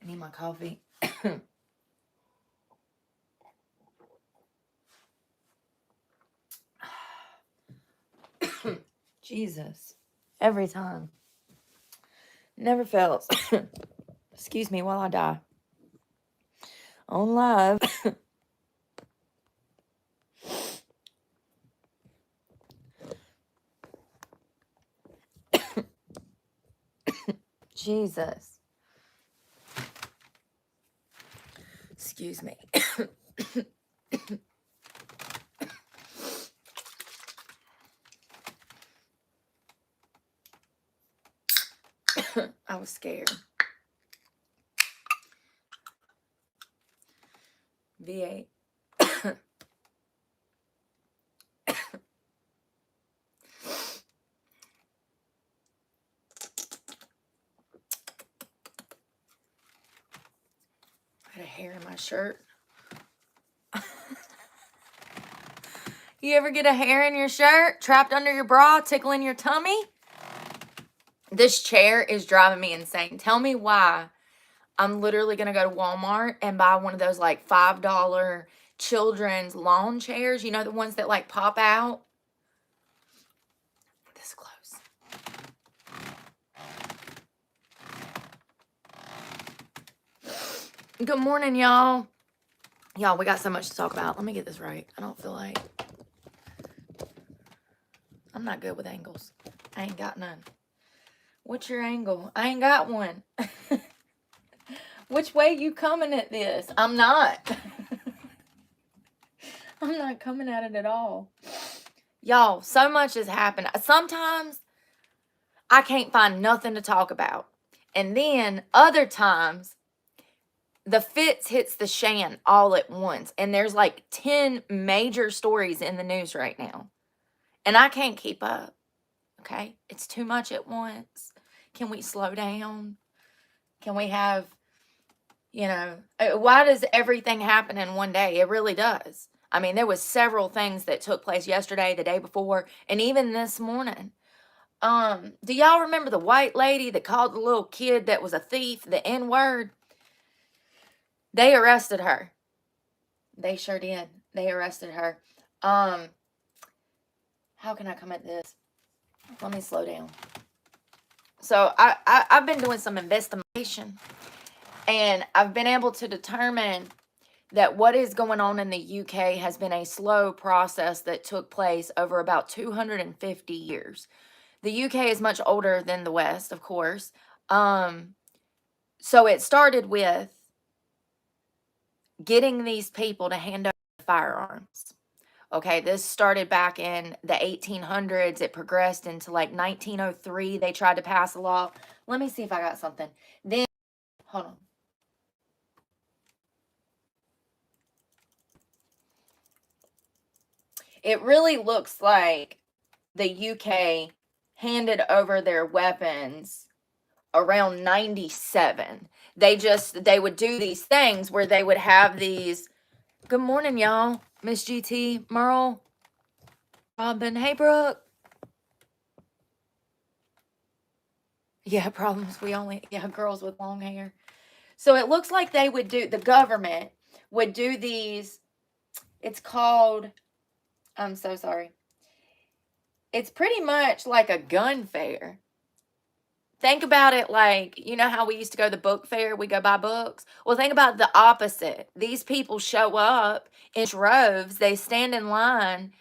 need my coffee. Jesus. Every time. Never fails. Excuse me while I die. On live. Jesus. Excuse me. I was scared. V8. I got a hair in my shirt. You ever get a hair in your shirt, trapped under your bra, tickling your tummy? This chair is driving me insane. Tell me why I'm literally going to go to Walmart and buy one of those like $5 children's lawn chairs. You know, the ones that like pop out? This close. Good morning, y'all. Y'all, we got so much to talk about. Let me get this right. I don't feel like... I'm not good with angles. I ain't got none. What's your angle? I ain't got one. Which way you coming at this? I'm not. I'm not coming at it at all. Y'all, so much has happened. Sometimes I can't find nothing to talk about. And then other times the Fitz hits the shan all at once. And there's like 10 major stories in the news right now. And I can't keep up. Okay? It's too much at once. Can we slow down? Can we have, you know, why does everything happen in one day? It really does. I mean, there was several things that took place yesterday, the day before, and even this morning. Do y'all remember the white lady that called the little kid that was a thief the N-word? They arrested her. They sure did. They arrested her. How can I come at this? Let me slow down. So I've been doing some investigation, and I've been able to determine that what is going on in the UK has been a slow process that took place over about 250 years. The UK is much older than the West, of course. So it started with getting these people to hand over firearms. Okay, this started back in the 1800s. It progressed into like 1903. They tried to pass a law. Let me see if I got something. Then, hold on. It really looks like the UK handed over their weapons around 97. They would do these things where they would have these. Good morning, y'all. Miss GT, Merle, Robin. Hey, Brooke. Yeah, problems. Girls with long hair. So it looks like the government would do these. It's called, I'm so sorry. It's pretty much like a gun fair. Think about it like, you know how we used to go to the book fair? We go buy books. Well, think about the opposite. These people show up in droves. They stand in line.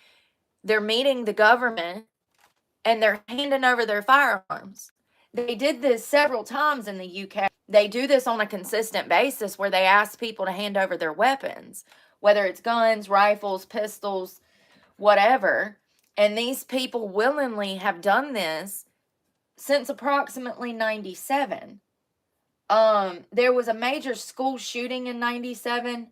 They're meeting the government, and they're handing over their firearms. They did this several times in the UK. They do this on a consistent basis where they ask people to hand over their weapons, whether it's guns, rifles, pistols, whatever. And these people willingly have done this since approximately 97. There was a major school shooting in 97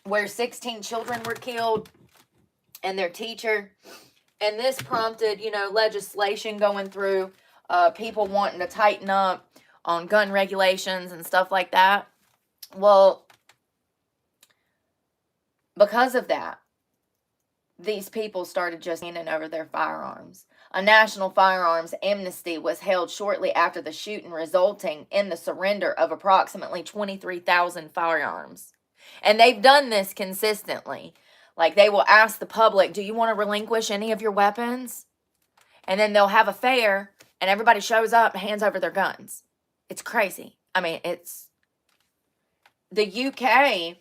where 16 children were killed and their teacher. And this prompted, legislation going through, people wanting to tighten up on gun regulations and stuff like that. Well, because of that, these people started just handing over their firearms. A national firearms amnesty was held shortly after the shooting, resulting in the surrender of approximately 23,000 firearms. And they've done this consistently. Like, they will ask the public, do you want to relinquish any of your weapons? And then they'll have a fair, and everybody shows up and hands over their guns. It's crazy. I mean, the UK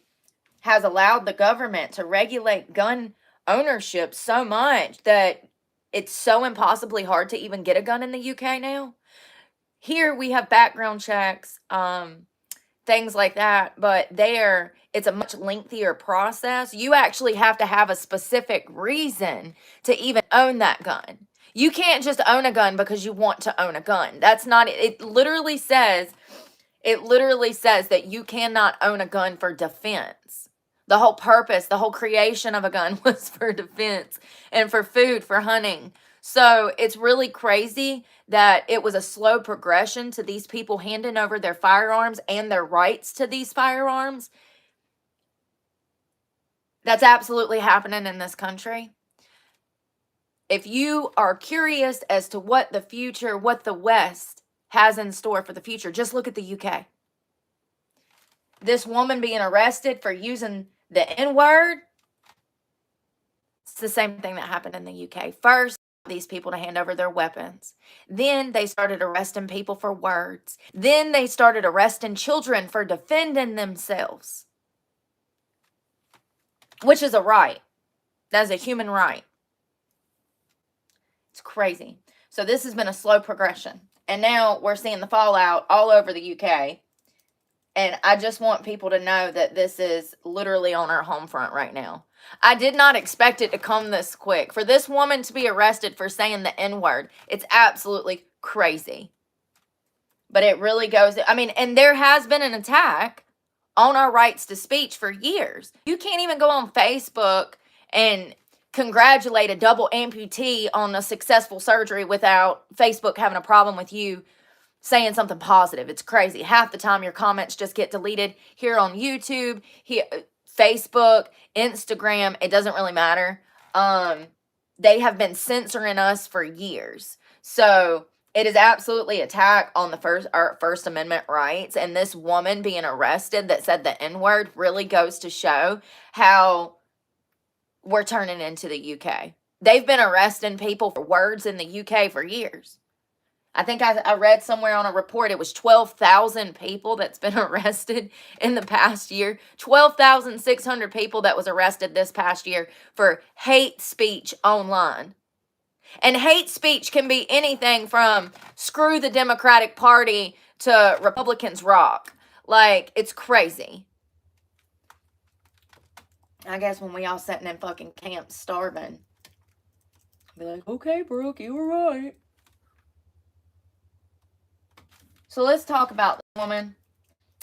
has allowed the government to regulate gun ownership so much that it's so impossibly hard to even get a gun in the UK now. Here we have background checks, things like that, but there it's a much lengthier process. You actually have to have a specific reason to even own that gun. You can't just own a gun because you want to own a gun. That's not it. It literally says that you cannot own a gun for defense. The whole purpose, the whole creation of a gun was for defense and for food, for hunting. So it's really crazy that it was a slow progression to these people handing over their firearms and their rights to these firearms. That's absolutely happening in this country. If you are curious as to what the future, what the West has in store for the future, just look at the UK. This woman being arrested for using the N-word, it's the same thing that happened in the UK. First, these people to hand over their weapons. Then they started arresting people for words. Then they started arresting children for defending themselves, which is a right. That is a human right. It's crazy. So this has been a slow progression. And now we're seeing the fallout all over the UK. And I just want people to know that this is literally on our home front right now. I did not expect it to come this quick. For this woman to be arrested for saying the N-word, it's absolutely crazy. But it really goes, I mean, and there has been an attack on our rights to speech for years. You can't even go on Facebook and congratulate a double amputee on a successful surgery without Facebook having a problem with you saying something positive. It's crazy. Half the time your comments just get deleted here on YouTube, here, Facebook, Instagram. It doesn't really matter. They have been censoring us for years. So it is absolutely attack on our First Amendment rights. And this woman being arrested that said the N-word really goes to show how we're turning into the UK. They've been arresting people for words in the UK for years. I think I read somewhere on a report it was 12,000 people that's been arrested in the past year. 12,600 people that was arrested this past year for hate speech online. And hate speech can be anything from screw the Democratic Party to Republicans rock. Like, it's crazy. I guess when we all sitting in fucking camps starving, I'll be like, okay, Brooke, you were right. So let's talk about the woman.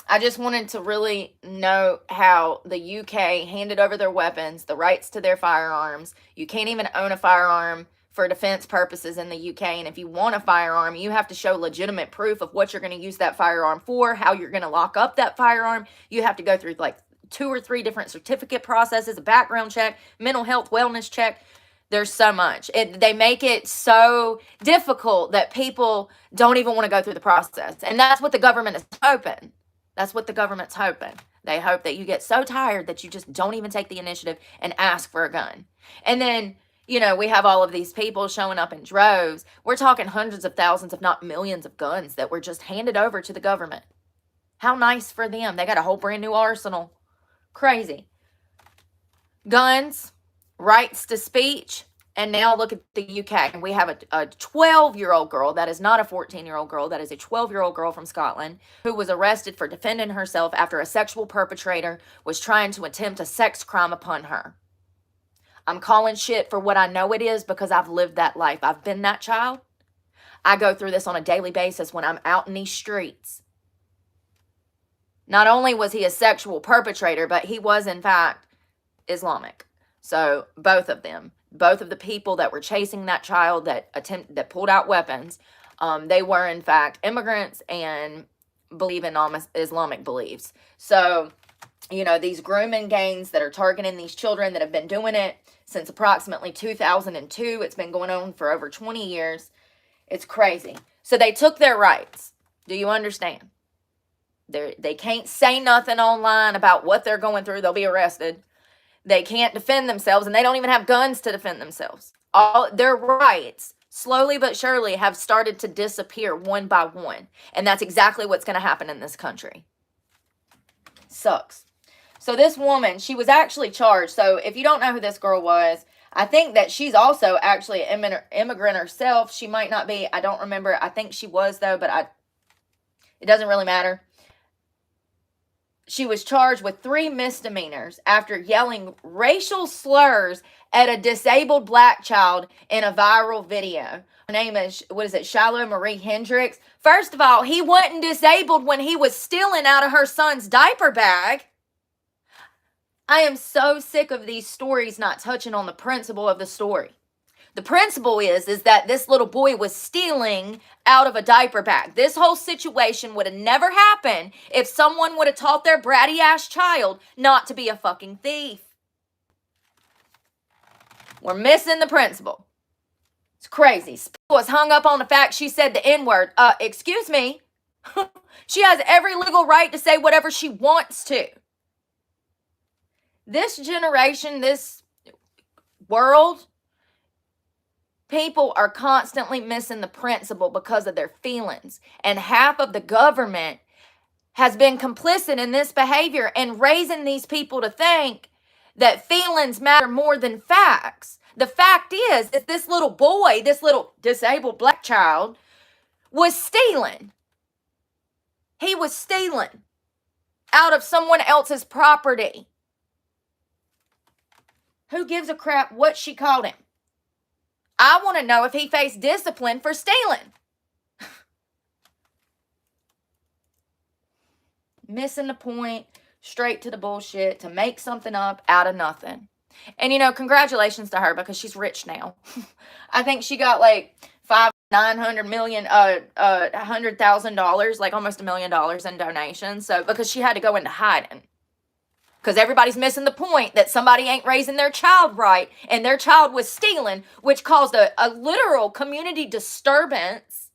I just wanted to really note how the UK handed over their weapons, the rights to their firearms. You can't even own a firearm for defense purposes in the UK. And if you want a firearm, you have to show legitimate proof of what you're going to use that firearm for, how you're going to lock up that firearm. You have to go through like 2 or 3 different certificate processes, a background check, mental health, wellness check. There's so much. They make it so difficult that people don't even want to go through the process. And that's what the government is hoping. That's what the government's hoping. They hope that you get so tired that you just don't even take the initiative and ask for a gun. And then, you know, we have all of these people showing up in droves. We're talking hundreds of thousands, if not millions of guns that were just handed over to the government. How nice for them. They got a whole brand new arsenal. Crazy. Guns, rights to speech, and now look at the UK. And we have a 12-year-old girl that is not a 14-year-old girl. That is a 12-year-old girl from Scotland who was arrested for defending herself after a sexual perpetrator was trying to attempt a sex crime upon her. I'm calling shit for what I know it is because I've lived that life. I've been that child. I go through this on a daily basis when I'm out in these streets. Not only was he a sexual perpetrator, but he was, in fact, Islamic. So both of them, both of the people that were chasing that child that pulled out weapons, they were, in fact, immigrants and believe in Islamic beliefs. So these grooming gangs that are targeting these children that have been doing it since approximately 2002. It's been going on for over 20 years. It's crazy. So they took their rights. Do you understand? They can't say nothing online about what they're going through. They'll be arrested. They can't defend themselves, and they don't even have guns to defend themselves. All their rights, slowly but surely, have started to disappear one by one. And that's exactly what's going to happen in this country. Sucks. So this woman, she was actually charged. So if you don't know who this girl was, I think that she's also actually an immigrant herself. She might not be. I don't remember. I think she was, though, but it doesn't really matter. She was charged with 3 misdemeanors after yelling racial slurs at a disabled black child in a viral video. Her name is, Shiloh Marie Hendricks. First of all, he wasn't disabled when he was stealing out of her son's diaper bag. I am so sick of these stories not touching on the principle of the story. The principle is that this little boy was stealing out of a diaper bag. This whole situation would have never happened if someone would have taught their bratty ass child not to be a fucking thief. We're missing the principle. It's crazy. Was hung up on the fact she said the N-word. Excuse me. She has every legal right to say whatever she wants to. This generation, this world, people are constantly missing the principle because of their feelings. And half of the government has been complicit in this behavior and raising these people to think that feelings matter more than facts. The fact is that this little boy, this little disabled black child, was stealing. He was stealing out of someone else's property. Who gives a crap what she called him? I want to know if he faced discipline for stealing. Missing the point, straight to the bullshit, to make something up out of nothing. And congratulations to her because she's rich now. I think she got like $100,000, like almost $1 million in donations. So because she had to go into hiding. Because everybody's missing the point that somebody ain't raising their child right, and their child was stealing, which caused a literal community disturbance.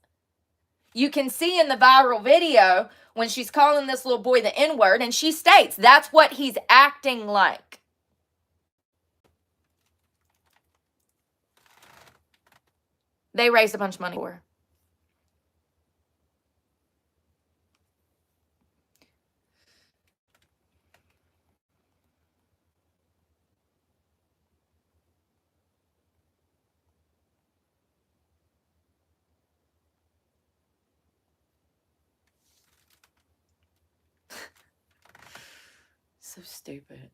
You can see in the viral video when she's calling this little boy the N-word, and she states that's what he's acting like. They raised a bunch of money for her. So stupid.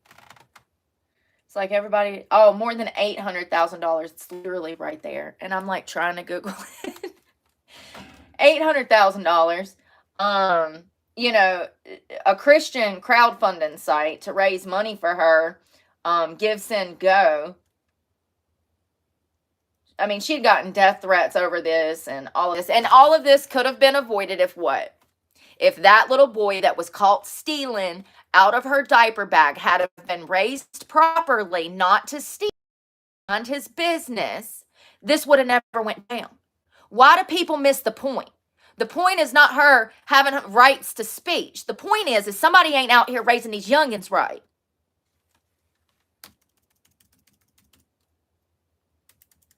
It's like everybody, more than $800,000. It's literally right there. And I'm like trying to Google it. $800,000. A Christian crowdfunding site to raise money for her, Give, Send, Go. I mean, she'd gotten death threats over this and all of this. And all of this could have been avoided if what? If that little boy that was caught stealing out of her diaper bag had been raised properly, not to steal, mind his business, this would have never went down. Why do people miss the point? The point is not her having rights to speech. The point is somebody ain't out here raising these youngins right.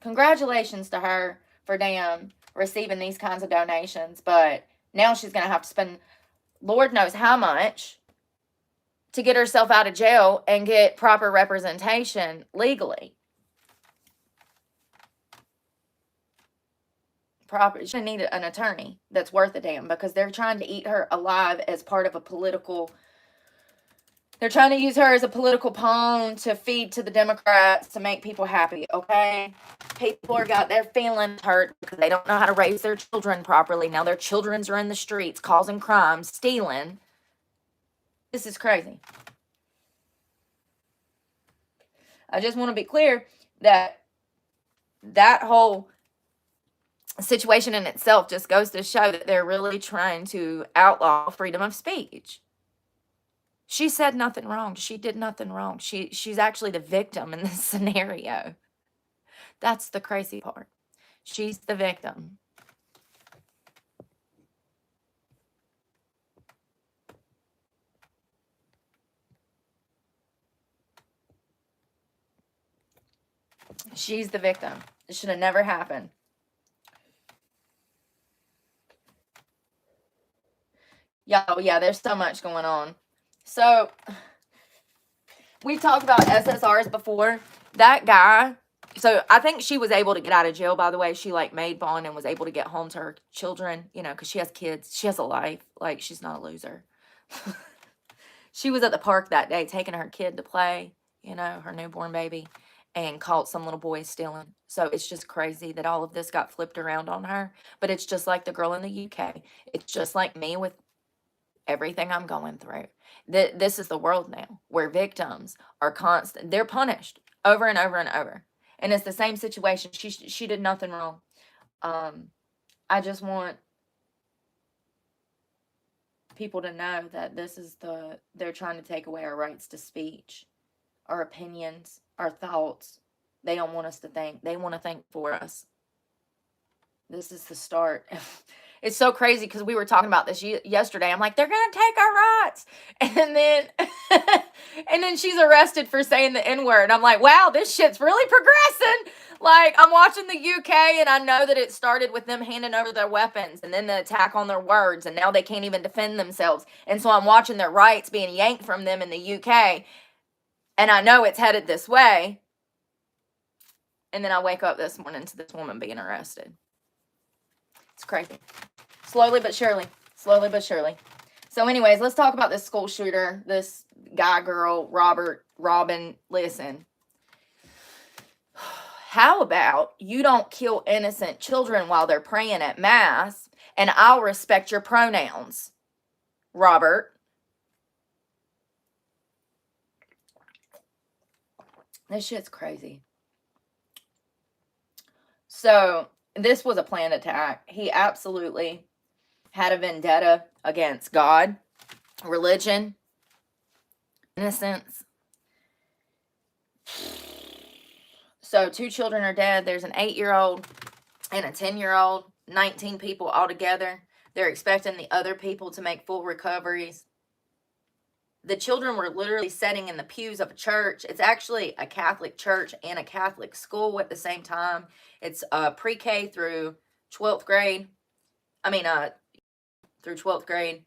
Congratulations to her for receiving these kinds of donations, but now she's going to have to spend Lord knows how much to get herself out of jail and get proper representation legally. She's going to need an attorney that's worth a damn because they're trying to eat her alive as part of a political. They're trying to use her as a political pawn to feed to the Democrats to make people happy, okay? People got their feelings hurt because they don't know how to raise their children properly. Now their children are in the streets causing crimes, stealing. This is crazy. I just want to be clear that whole situation in itself just goes to show that they're really trying to outlaw freedom of speech. She said nothing wrong. She did nothing wrong. She's actually the victim in this scenario. That's the crazy part. She's the victim. She's the victim. It should have never happened. Yeah, there's so much going on. So, we talked about SSRs before. That guy, so I think she was able to get out of jail, by the way. She like made bond and was able to get home to her children, you know, because she has kids. She has a life. Like, she's not a loser. She was at the park that day taking her kid to play, you know, her newborn baby, and caught some little boy stealing. So it's just crazy that all of this got flipped around on her. But it's just like the girl in the UK. It's just like me with everything I'm going through. This is the world now where victims are constant. They're punished over and over and over. And it's the same situation. She did nothing wrong. I just want people to know that they're trying to take away our rights to speech, our opinions, our thoughts. They don't want us to think. They want to think for us. This is the start. It's so crazy because we were talking about this yesterday. I'm like, they're gonna take our rights, and then and then she's arrested for saying the N-word. I'm like, wow, this shit's really progressing. Like, I'm watching the UK, and I know that it started with them handing over their weapons, and then the attack on their words, and now they can't even defend themselves. And so I'm watching their rights being yanked from them in the UK, and I know it's headed this way. And then I wake up this morning to this woman being arrested. It's crazy. Slowly but surely. Slowly but surely. So anyways, let's talk about this school shooter, this guy, girl, Robin. Listen. How about you don't kill innocent children while they're praying at Mass, and I'll respect your pronouns, Robert. This shit's crazy. So this was a planned attack. He absolutely had a vendetta against God, religion, innocence. So 2 children are dead. There's an 8-year-old and a 10-year-old, 19 people altogether. They're expecting the other people to make full recoveries. The children were literally sitting in the pews of a church. It's actually a Catholic church and a Catholic school at the same time. It's pre-K through 12th grade. Through 12th grade.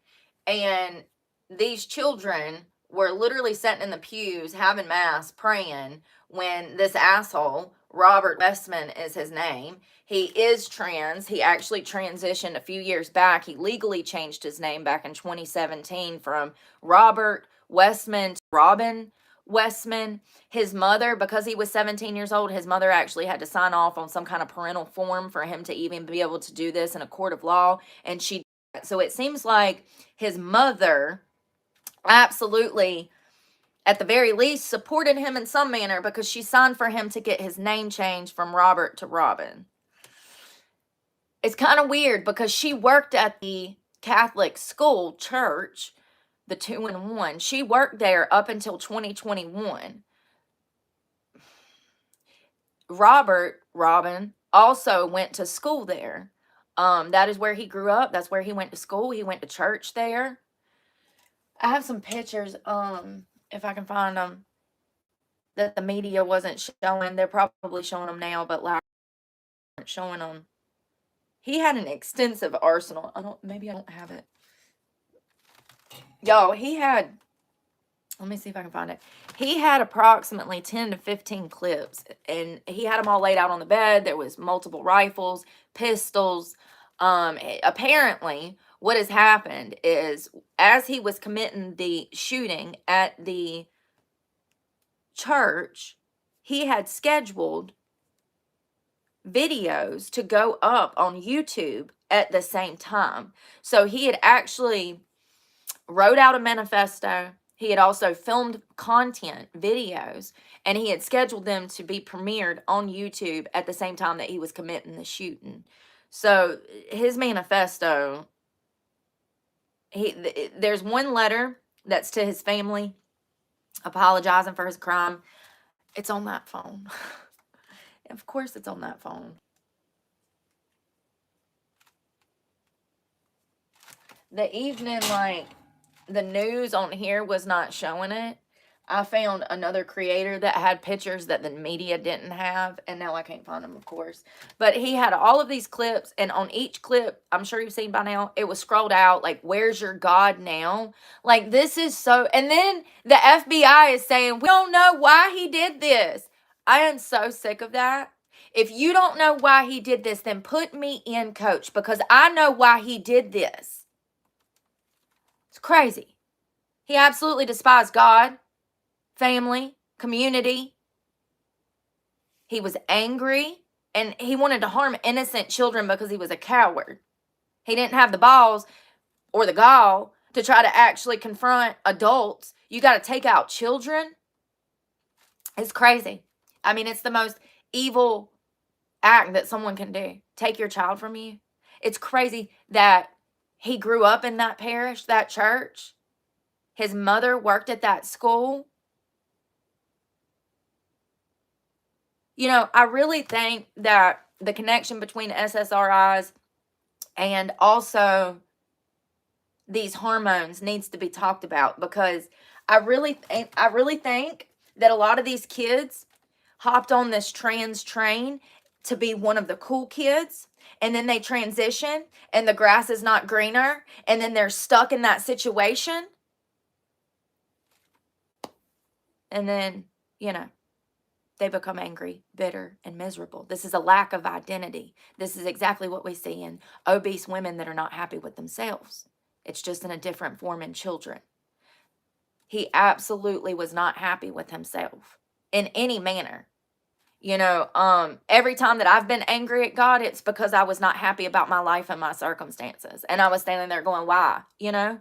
And these children were literally sitting in the pews having Mass, praying, when this asshole, Robert Westman is his name, he is trans. He actually transitioned a few years back. He legally changed his name back in 2017 from Robert Westman to Robin Westman. His mother, because he was 17 years old, his mother actually had to sign off on some kind of parental form for him to even be able to do this in a court of law. And she, so it seems like his mother absolutely, at the very least, supported him in some manner, because she signed for him to get his name changed from Robert to Robin. It's kind of weird because she worked at the Catholic school church, the 2-in-1. She worked there up until 2021. Robin, also went to school there. That is where he grew up. That's where he went to school. He went to church there. I have some pictures, if I can find them, that the media wasn't showing. They're probably showing them now, but like, aren't showing them. He had an extensive arsenal. Maybe I don't have it. Y'all, let me see if I can find it. He had approximately 10 to 15 clips, and he had them all laid out on the bed. There was multiple rifles, pistols. Apparently, what has happened is, as he was committing the shooting at the church, he had scheduled videos to go up on YouTube at the same time. So he had actually wrote out a manifesto. He had also filmed content, videos, and he had scheduled them to be premiered on YouTube at the same time that he was committing the shooting. So his manifesto, there's one letter that's to his family, apologizing for his crime. It's on that phone. Of course it's on that phone. The evening, like, the news on here was not showing it. I found another creator that had pictures that the media didn't have, and now I can't find them, of course. But he had all of these clips, and on each clip, I'm sure you've seen by now, it was scrolled out, like, where's your God now? Like, this is so... And then the FBI is saying, we don't know why he did this. I am so sick of that. If you don't know why he did this, then put me in, coach, because I know why he did this. It's crazy. He absolutely despised God, family, community. He was angry, and he wanted to harm innocent children because he was a coward. He didn't have the balls or the gall to try to actually confront adults. You got to take out children. It's crazy. I mean, it's the most evil act that someone can do. Take your child from you. It's crazy that he grew up in that parish, that church. His mother worked at that school. You know, I really think that the connection between SSRIs and also these hormones needs to be talked about, because I really think that a lot of these kids hopped on this trans train to be one of the cool kids, and then they transition and the grass is not greener, and then they're stuck in that situation. And then, you know, they become angry, bitter, and miserable. This is a lack of identity. This is exactly what we see in obese women that are not happy with themselves. It's just in a different form in children. He absolutely was not happy with himself in any manner. You know, every time that I've been angry at God, it's because I was not happy about my life and my circumstances. And I was standing there going, why? You know?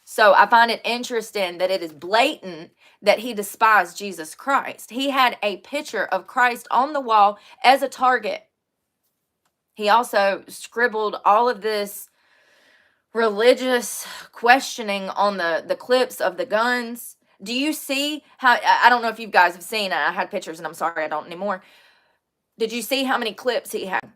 So I find it interesting that it is blatant that he despised Jesus Christ. He had a picture of Christ on the wall as a target. He also scribbled all of this religious questioning on the clips of the guns. Do you see how, I don't know if you guys have seen, I had pictures and I'm sorry I don't anymore. Did you see how many clips he had?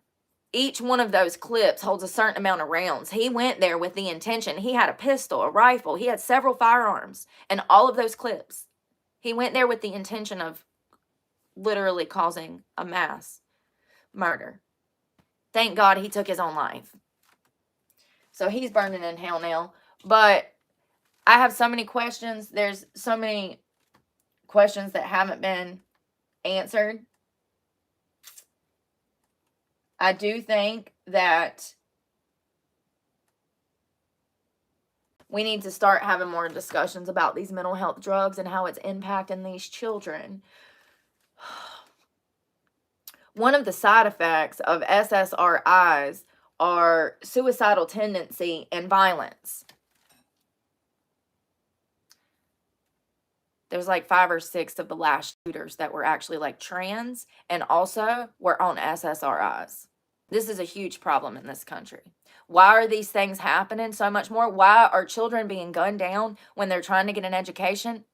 Each one of those clips holds a certain amount of rounds. He went there with the intention. He had a pistol, a rifle. He had several firearms. And all of those clips, he went there with the intention of literally causing a mass murder. Thank God he took his own life. So he's burning in hell now. But I have so many questions. There's so many questions that haven't been answered. I do think that we need to start having more discussions about these mental health drugs and how it's impacting these children. One of the side effects of SSRIs are suicidal tendency and violence. There's like 5 or 6 of the last shooters that were actually like trans and also were on SSRIs. This is a huge problem in this country. Why are these things happening so much more? Why are children being gunned down when they're trying to get an education?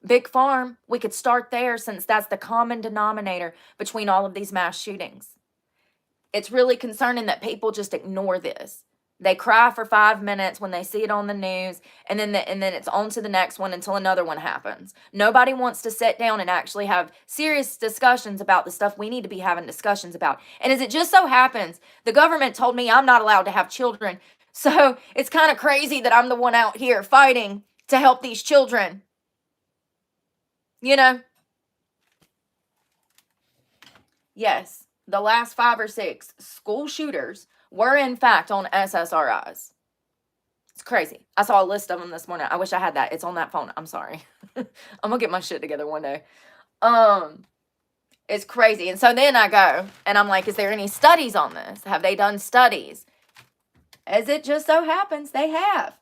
Big Farm. We could start there, since that's the common denominator between all of these mass shootings. It's really concerning that people just ignore this. They cry for 5 minutes when they see it on the news, and then it's on to the next one until another one happens. Nobody wants to sit down and actually have serious discussions about the stuff we need to be having discussions about. And as it just so happens, the government told me I'm not allowed to have children. So it's kind of crazy that I'm the one out here fighting to help these children. You know? Yes, the last 5 or 6 school shooters were in fact on SSRIs. It's crazy. I saw a list of them this morning. I wish I had that. It's on that phone. I'm sorry. I'm gonna get my shit together one day. It's crazy. And so then I go and I'm like, is there any studies on this? Have they done studies? As it just so happens, they have.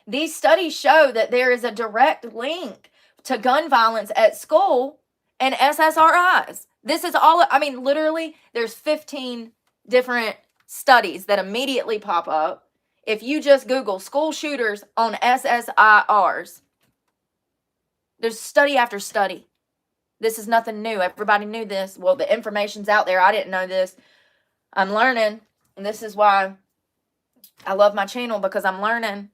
These studies show that there is a direct link to gun violence at school and SSRIs. This is all, I mean, literally, there's 15 different studies that immediately pop up. If you just Google school shooters on SSIRs, there's study after study. This is nothing new. Everybody knew this. Well, the information's out there. I didn't know this. I'm learning. And this is why I love my channel, because I'm learning.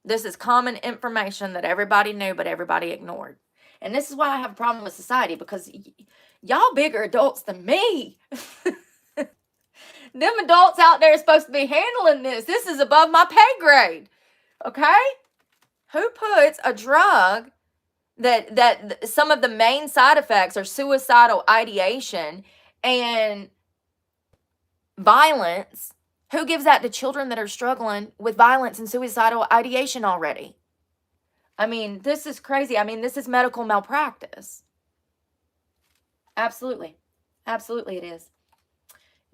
This is common information that everybody knew, but everybody ignored. And this is why I have a problem with society, because y'all bigger adults than me. Them adults out there are supposed to be handling this. This is above my pay grade. Okay? Who puts a drug that some of the main side effects are suicidal ideation and violence? Who gives that to children that are struggling with violence and suicidal ideation already? I mean, this is crazy. I mean, this is medical malpractice. Absolutely. Absolutely it is.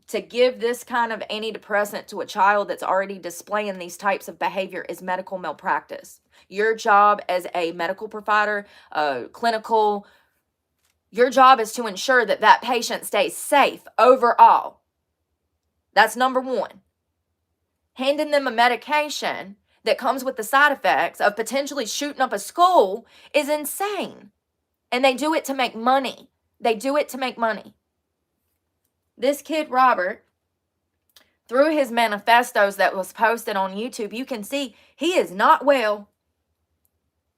To give this kind of antidepressant to a child that's already displaying these types of behavior is medical malpractice. Your job as a medical provider, clinical, your job is to ensure that that patient stays safe overall. That's number one. Handing them a medication that comes with the side effects of potentially shooting up a school is insane. And they do it to make money. They do it to make money. This kid, Robert, through his manifestos that was posted on YouTube, you can see he is not well.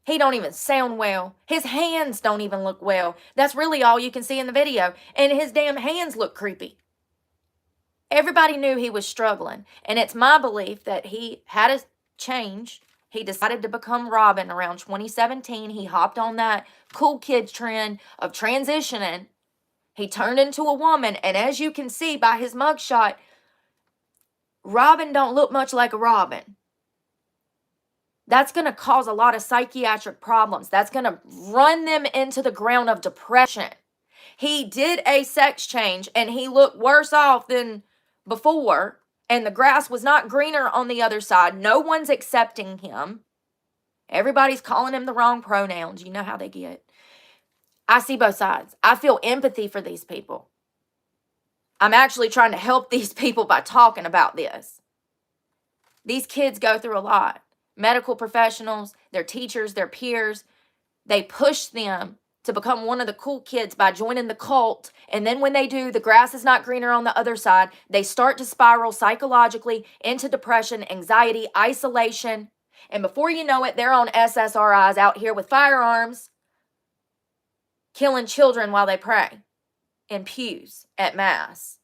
He don't even sound well. His hands don't even look well. That's really all you can see in the video. And his damn hands look creepy. Everybody knew he was struggling. And it's my belief that he had a change. He decided to become Robin around 2017. He hopped on that cool kid trend of transitioning. He turned into a woman, and as you can see by his mugshot, Robin don't look much like a Robin. That's going to cause a lot of psychiatric problems. That's going to run them into the ground of depression. He did a sex change, and he looked worse off than before, and the grass was not greener on the other side. No one's accepting him. Everybody's calling him the wrong pronouns. You know how they get. I see both sides. I feel empathy for these people. I'm actually trying to help these people by talking about this. These kids go through a lot. Medical professionals, their teachers, their peers, they push them to become one of the cool kids by joining the cult. And then when they do, the grass is not greener on the other side. They start to spiral psychologically into depression, anxiety, isolation. And before you know it, they're on SSRIs out here with firearms, killing children while they pray in pews at mass.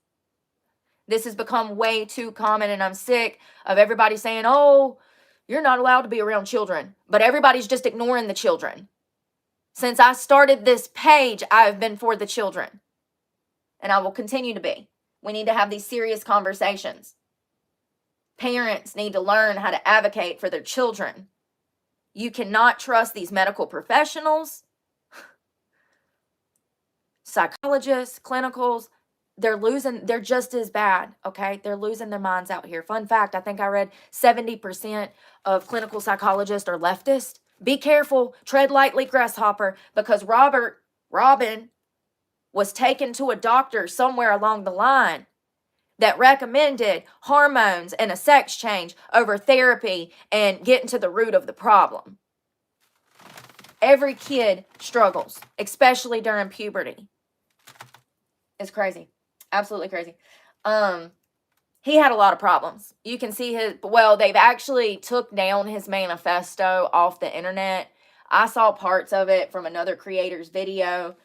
This has become way too common, and I'm sick of everybody saying, oh, you're not allowed to be around children. But everybody's just ignoring the children. Since I started this page, I have been for the children. And I will continue to be. We need to have these serious conversations. Parents need to learn how to advocate for their children. You cannot trust these medical professionals, psychologists, clinicals. They're just as bad, okay? They're losing their minds out here. Fun fact, I think I read 70% of clinical psychologists are leftist. Be careful, tread lightly, grasshopper, because Robin was taken to a doctor somewhere along the line that recommended hormones and a sex change over therapy and getting to the root of the problem. Every kid struggles, especially during puberty. It's crazy. Absolutely crazy. He had a lot of problems. You can see they've actually took down his manifesto off the internet. I saw parts of it from another creator's video.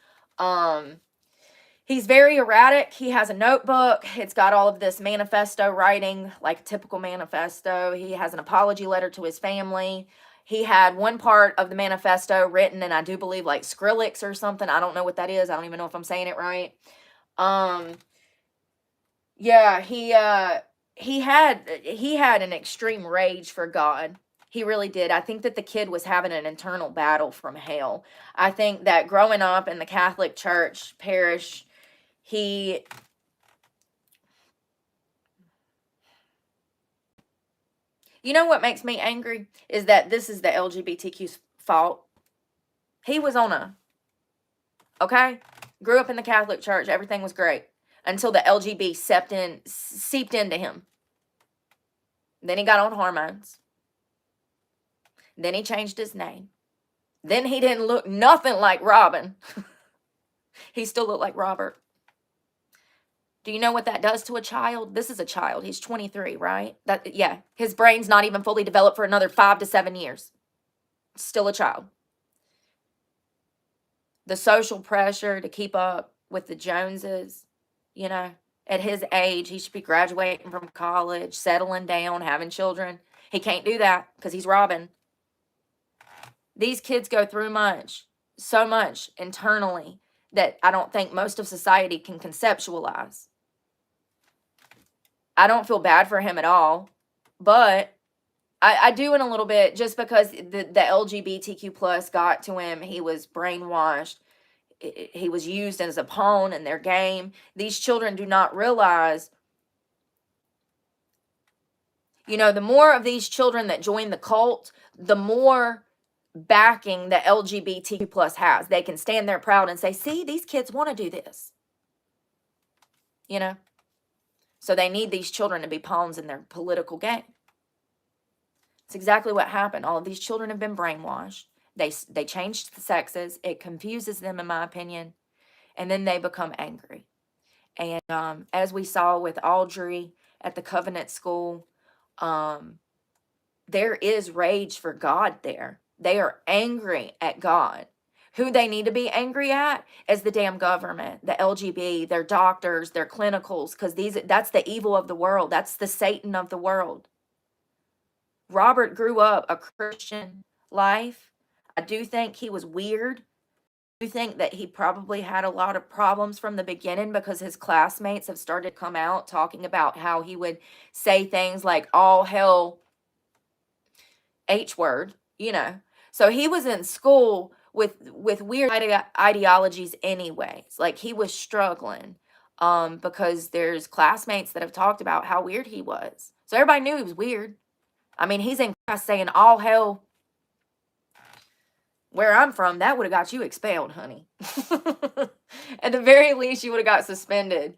He's very erratic. He has a notebook. It's got all of this manifesto writing, like a typical manifesto. He has an apology letter to his family. He had one part of the manifesto written, and I do believe like Skrillex or something. I don't know what that is. I don't even know if I'm saying it right. Yeah, he had an extreme rage for God. He really did. I think that the kid was having an internal battle from hell. I think that growing up in the Catholic Church parish, you know what makes me angry is that this is the LGBTQ's fault. He was grew up in the Catholic Church. Everything was great until the LGB seeped into him. Then he got on hormones. Then he changed his name. Then he didn't look nothing like Robin. He still looked like Robert. Do you know what that does to a child? This is a child. He's 23, right? Yeah, his brain's not even fully developed for another 5 to 7 years. Still a child. The social pressure to keep up with the Joneses, you know, at his age, he should be graduating from college, settling down, having children. He can't do that because he's Robin. These kids go through so much internally that I don't think most of society can conceptualize. I don't feel bad for him at all, but I do in a little bit, just because the LGBTQ plus got to him. He was brainwashed. He was used as a pawn in their game. These children do not realize, you know, the more of these children that join the cult, the more backing the LGBTQ plus has. They can stand there proud and say, see, these kids want to do this, you know. So they need these children to be pawns in their political game. It's exactly what happened. All of these children have been brainwashed. They changed the sexes. It confuses them, in my opinion. And then they become angry. And as we saw with Audrey at the Covenant School, there is rage for God there. They are angry at God. Who they need to be angry at is the damn government, the LGB, their doctors, their clinicals, because that's the evil of the world. That's the Satan of the world. Robert grew up a Christian life. I do think he was weird. I do think that he probably had a lot of problems from the beginning, because his classmates have started to come out talking about how he would say things like all hell H word, you know. So he was in school with weird ideologies anyways. Like, he was struggling because there's classmates that have talked about how weird he was. So everybody knew he was weird. I mean, he's in class saying all hell. Where I'm from, that would have got you expelled, honey. At the very least, you would have got suspended.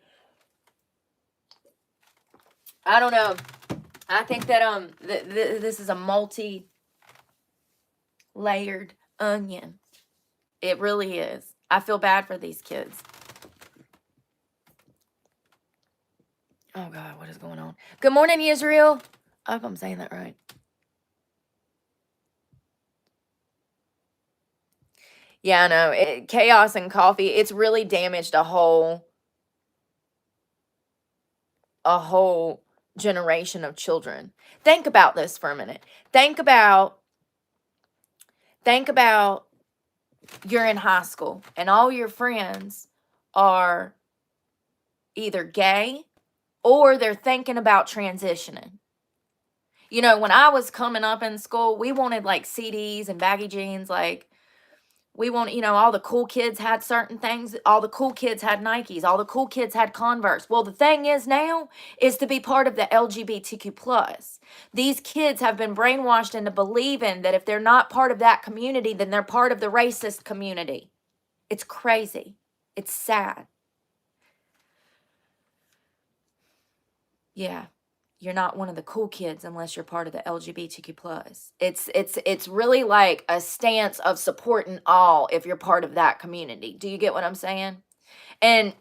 I don't know. I think that this is a multi-layered onion. It really is. I feel bad for these kids. Oh God, what is going on? Good morning, Israel. I hope I'm saying that right. Yeah, I know. Chaos and coffee, it's really damaged a whole generation of children. Think about this for a minute. Think about you're in high school and all your friends are either gay or they're thinking about transitioning. You know, when I was coming up in school, we wanted like CDs and baggy jeans. Like, we want, you know, all the cool kids had certain things. All the cool kids had Nikes. All the cool kids had Converse. Well, the thing is now is to be part of the LGBTQ plus. These kids have been brainwashed into believing that if they're not part of that community, then they're part of the racist community. It's crazy. It's sad. Yeah. You're not one of the cool kids unless you're part of the LGBTQ plus. It's really like a stance of supporting all if you're part of that community. Do you get what I'm saying? And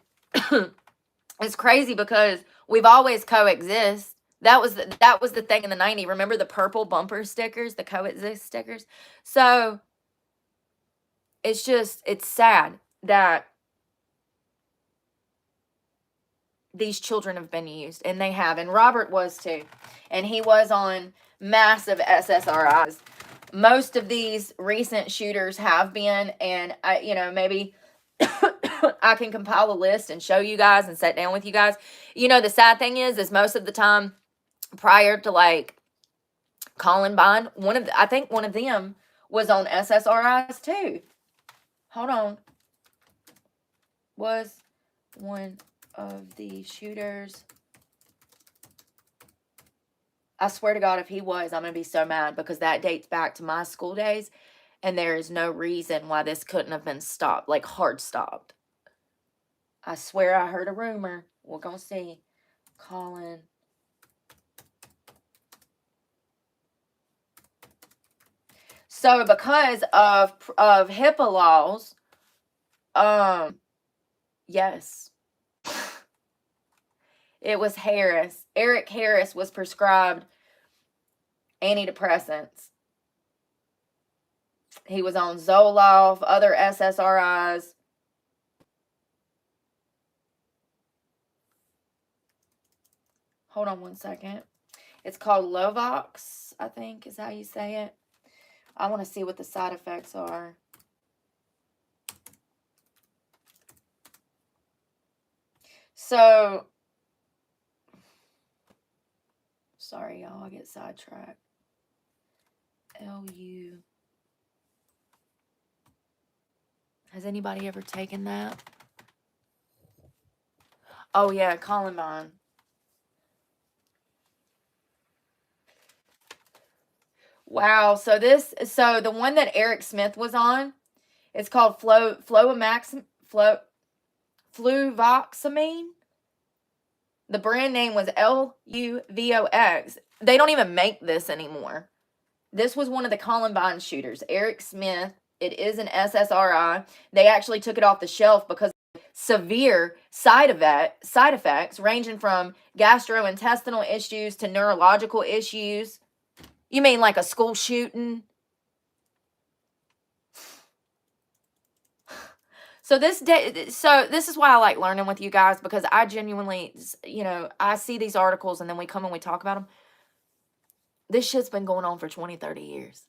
it's crazy because we've always coexist. That was the thing in the 90s. Remember the purple bumper stickers, the coexist stickers? So it's sad that these children have been used, and they have, and Robert was too, and he was on massive SSRIs. Most of these recent shooters have been, and I, you know, maybe I can compile a list and show you guys and sit down with you guys. You know, the sad thing is most of the time prior to like Columbine, I think one of them was on SSRIs too. Hold on. Was one of the shooters. I swear to God, if he was, I'm going to be so mad, because that dates back to my school days, and there is no reason why this couldn't have been stopped, like hard stopped. I swear I heard a rumor. We're going to see. Colin So because of HIPAA laws, yes, it was Harris. Eric Harris was prescribed antidepressants. He was on Zoloft, other SSRIs. Hold on one second. It's called Lovox, I think is how you say it. I want to see what the side effects are. So, sorry, y'all, I get sidetracked. LU. Has anybody ever taken that? Oh, yeah, Columbine. Wow, so the one that Eric Smith was on, it's called fluvoxamine. The brand name was LUVOX. They don't even make this anymore. This was one of the Columbine shooters, Eric Smith. It is an SSRI. They actually took it off the shelf because of severe side effects ranging from gastrointestinal issues to neurological issues. You mean like a school shooting? So this is why I like learning with you guys, because I genuinely, I see these articles and then we come and we talk about them. This shit's been going on for 20, 30 years.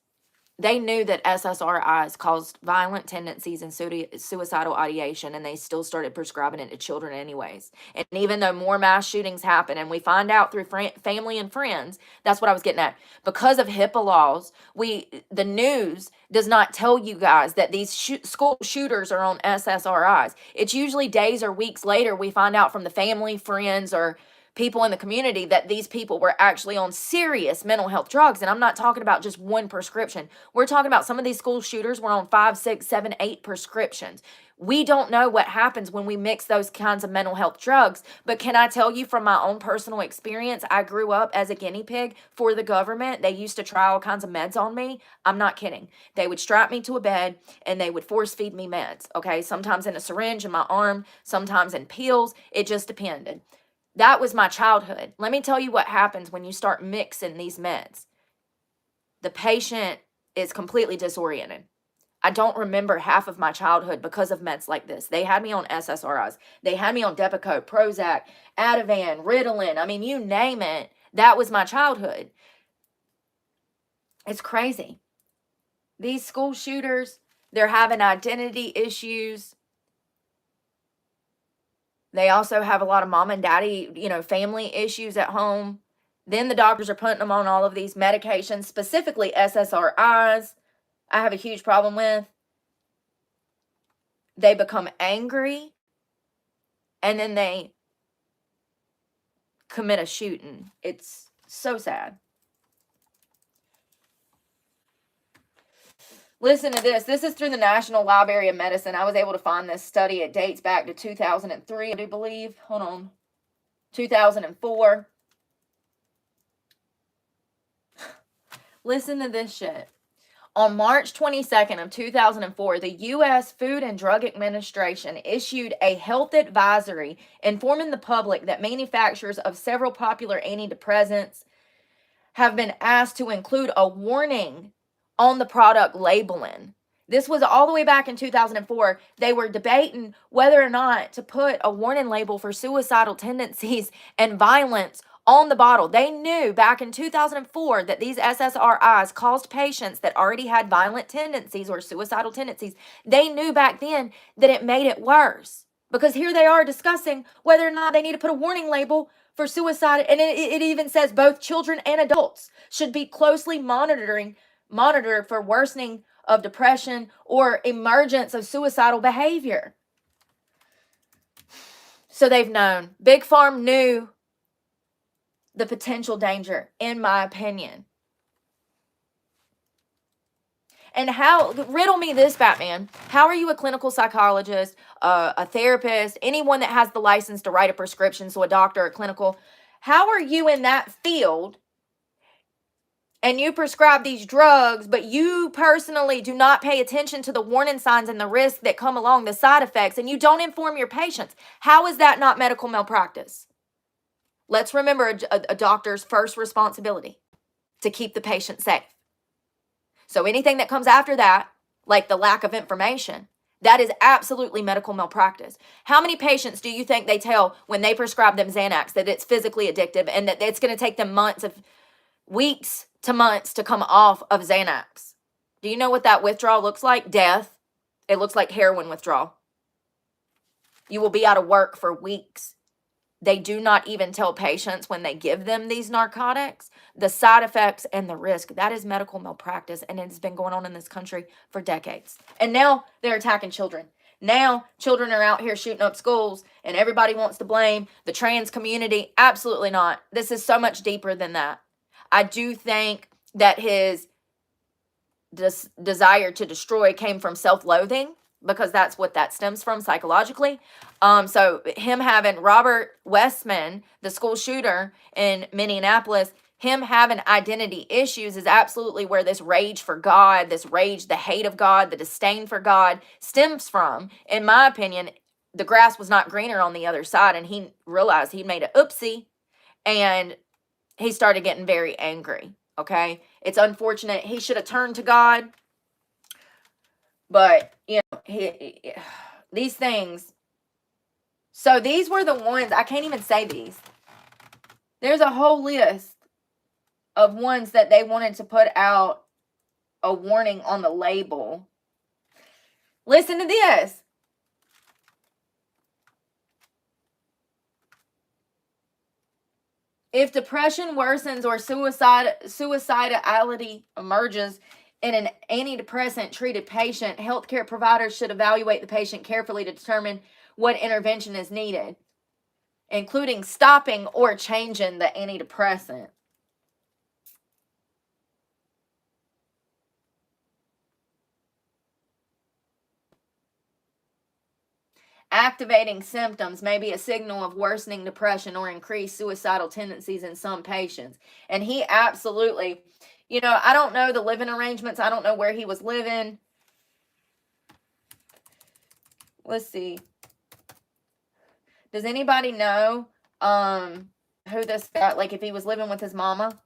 They knew that SSRIs caused violent tendencies and suicidal ideation, and they still started prescribing it to children anyways. And even though more mass shootings happen, and we find out through family and friends, that's what I was getting at. Because of HIPAA laws, the news does not tell you guys that these school shooters are on SSRIs. It's usually days or weeks later we find out from the family, friends, or people in the community that these people were actually on serious mental health drugs. And I'm not talking about just one prescription. We're talking about some of these school shooters were on 5, 6, 7, 8 prescriptions. We don't know what happens when we mix those kinds of mental health drugs. But can I tell you from my own personal experience, I grew up as a guinea pig for the government. They used to try all kinds of meds on me. I'm not kidding. They would strap me to a bed and they would force feed me meds. Okay, sometimes in a syringe in my arm, sometimes in pills. It just depended. That was my childhood. Let me tell you what happens when you start mixing these meds. The patient is completely disoriented. I don't remember half of my childhood because of meds like this. They had me on SSRIs. They had me on Depakote, Prozac, Ativan, Ritalin. I mean, you name it. That was my childhood. It's crazy. These school shooters, they're having identity issues. They also have a lot of mom and daddy, family issues at home. Then the doctors are putting them on all of these medications, specifically SSRIs. I have a huge problem with. They become angry and then they commit a shooting. It's so sad. Listen to this. This is through the National Library of Medicine. I was able to find this study. It dates back to 2003, I do believe. Hold on. 2004. Listen to this shit. On March 22nd of 2004, the U.S. Food and Drug Administration issued a health advisory informing the public that manufacturers of several popular antidepressants have been asked to include a warning on the product labeling. This was all the way back in 2004. They were debating whether or not to put a warning label for suicidal tendencies and violence on the bottle. They knew back in 2004 that these SSRIs caused patients that already had violent tendencies or suicidal tendencies. They knew back then that it made it worse, because here they are discussing whether or not they need to put a warning label for suicide. And it even says both children and adults should be closely monitored for worsening of depression or emergence of suicidal behavior. So they've known. Big Pharma knew the potential danger, in my opinion. And riddle me this, Batman. How are you a clinical psychologist, a therapist, anyone that has the license to write a prescription, so a doctor, a clinical, how are you in that field and you prescribe these drugs, but you personally do not pay attention to the warning signs and the risks that come along, the side effects, and you don't inform your patients, how is that not medical malpractice? Let's remember a doctor's first responsibility to keep the patient safe. So anything that comes after that, like the lack of information, that is absolutely medical malpractice. How many patients do you think they tell when they prescribe them Xanax that it's physically addictive and that it's going to take them weeks to months to come off of Xanax? Do you know what that withdrawal looks like? Death. It looks like heroin withdrawal. You will be out of work for weeks. They do not even tell patients when they give them these narcotics, the side effects and the risk. That is medical malpractice, and it's been going on in this country for decades. And now they're attacking children. Now children are out here shooting up schools, and everybody wants to blame the trans community. Absolutely not. This is so much deeper than that. I do think that his desire to destroy came from self-loathing, because that's what that stems from psychologically. So him having Robert Westman, the school shooter in Minneapolis, him having identity issues is absolutely where this rage for God, this rage, the hate of God, the disdain for God stems from. In my opinion, the grass was not greener on the other side, and he realized he made an oopsie, and he started getting very angry. Okay, it's unfortunate. He should have turned to God, but you know, these things. So these were the ones, I can't even say these. There's a whole list of ones that they wanted to put out a warning on the label. Listen to this. If depression worsens or suicidality emerges in an antidepressant treated patient, healthcare providers should evaluate the patient carefully to determine what intervention is needed, including stopping or changing the antidepressant. Activating symptoms may be a signal of worsening depression or increased suicidal tendencies in some patients. And he absolutely, you know, I don't know the living arrangements. I don't know where he was living. Let's see. Does anybody know who this guy, like if he was living with his mama?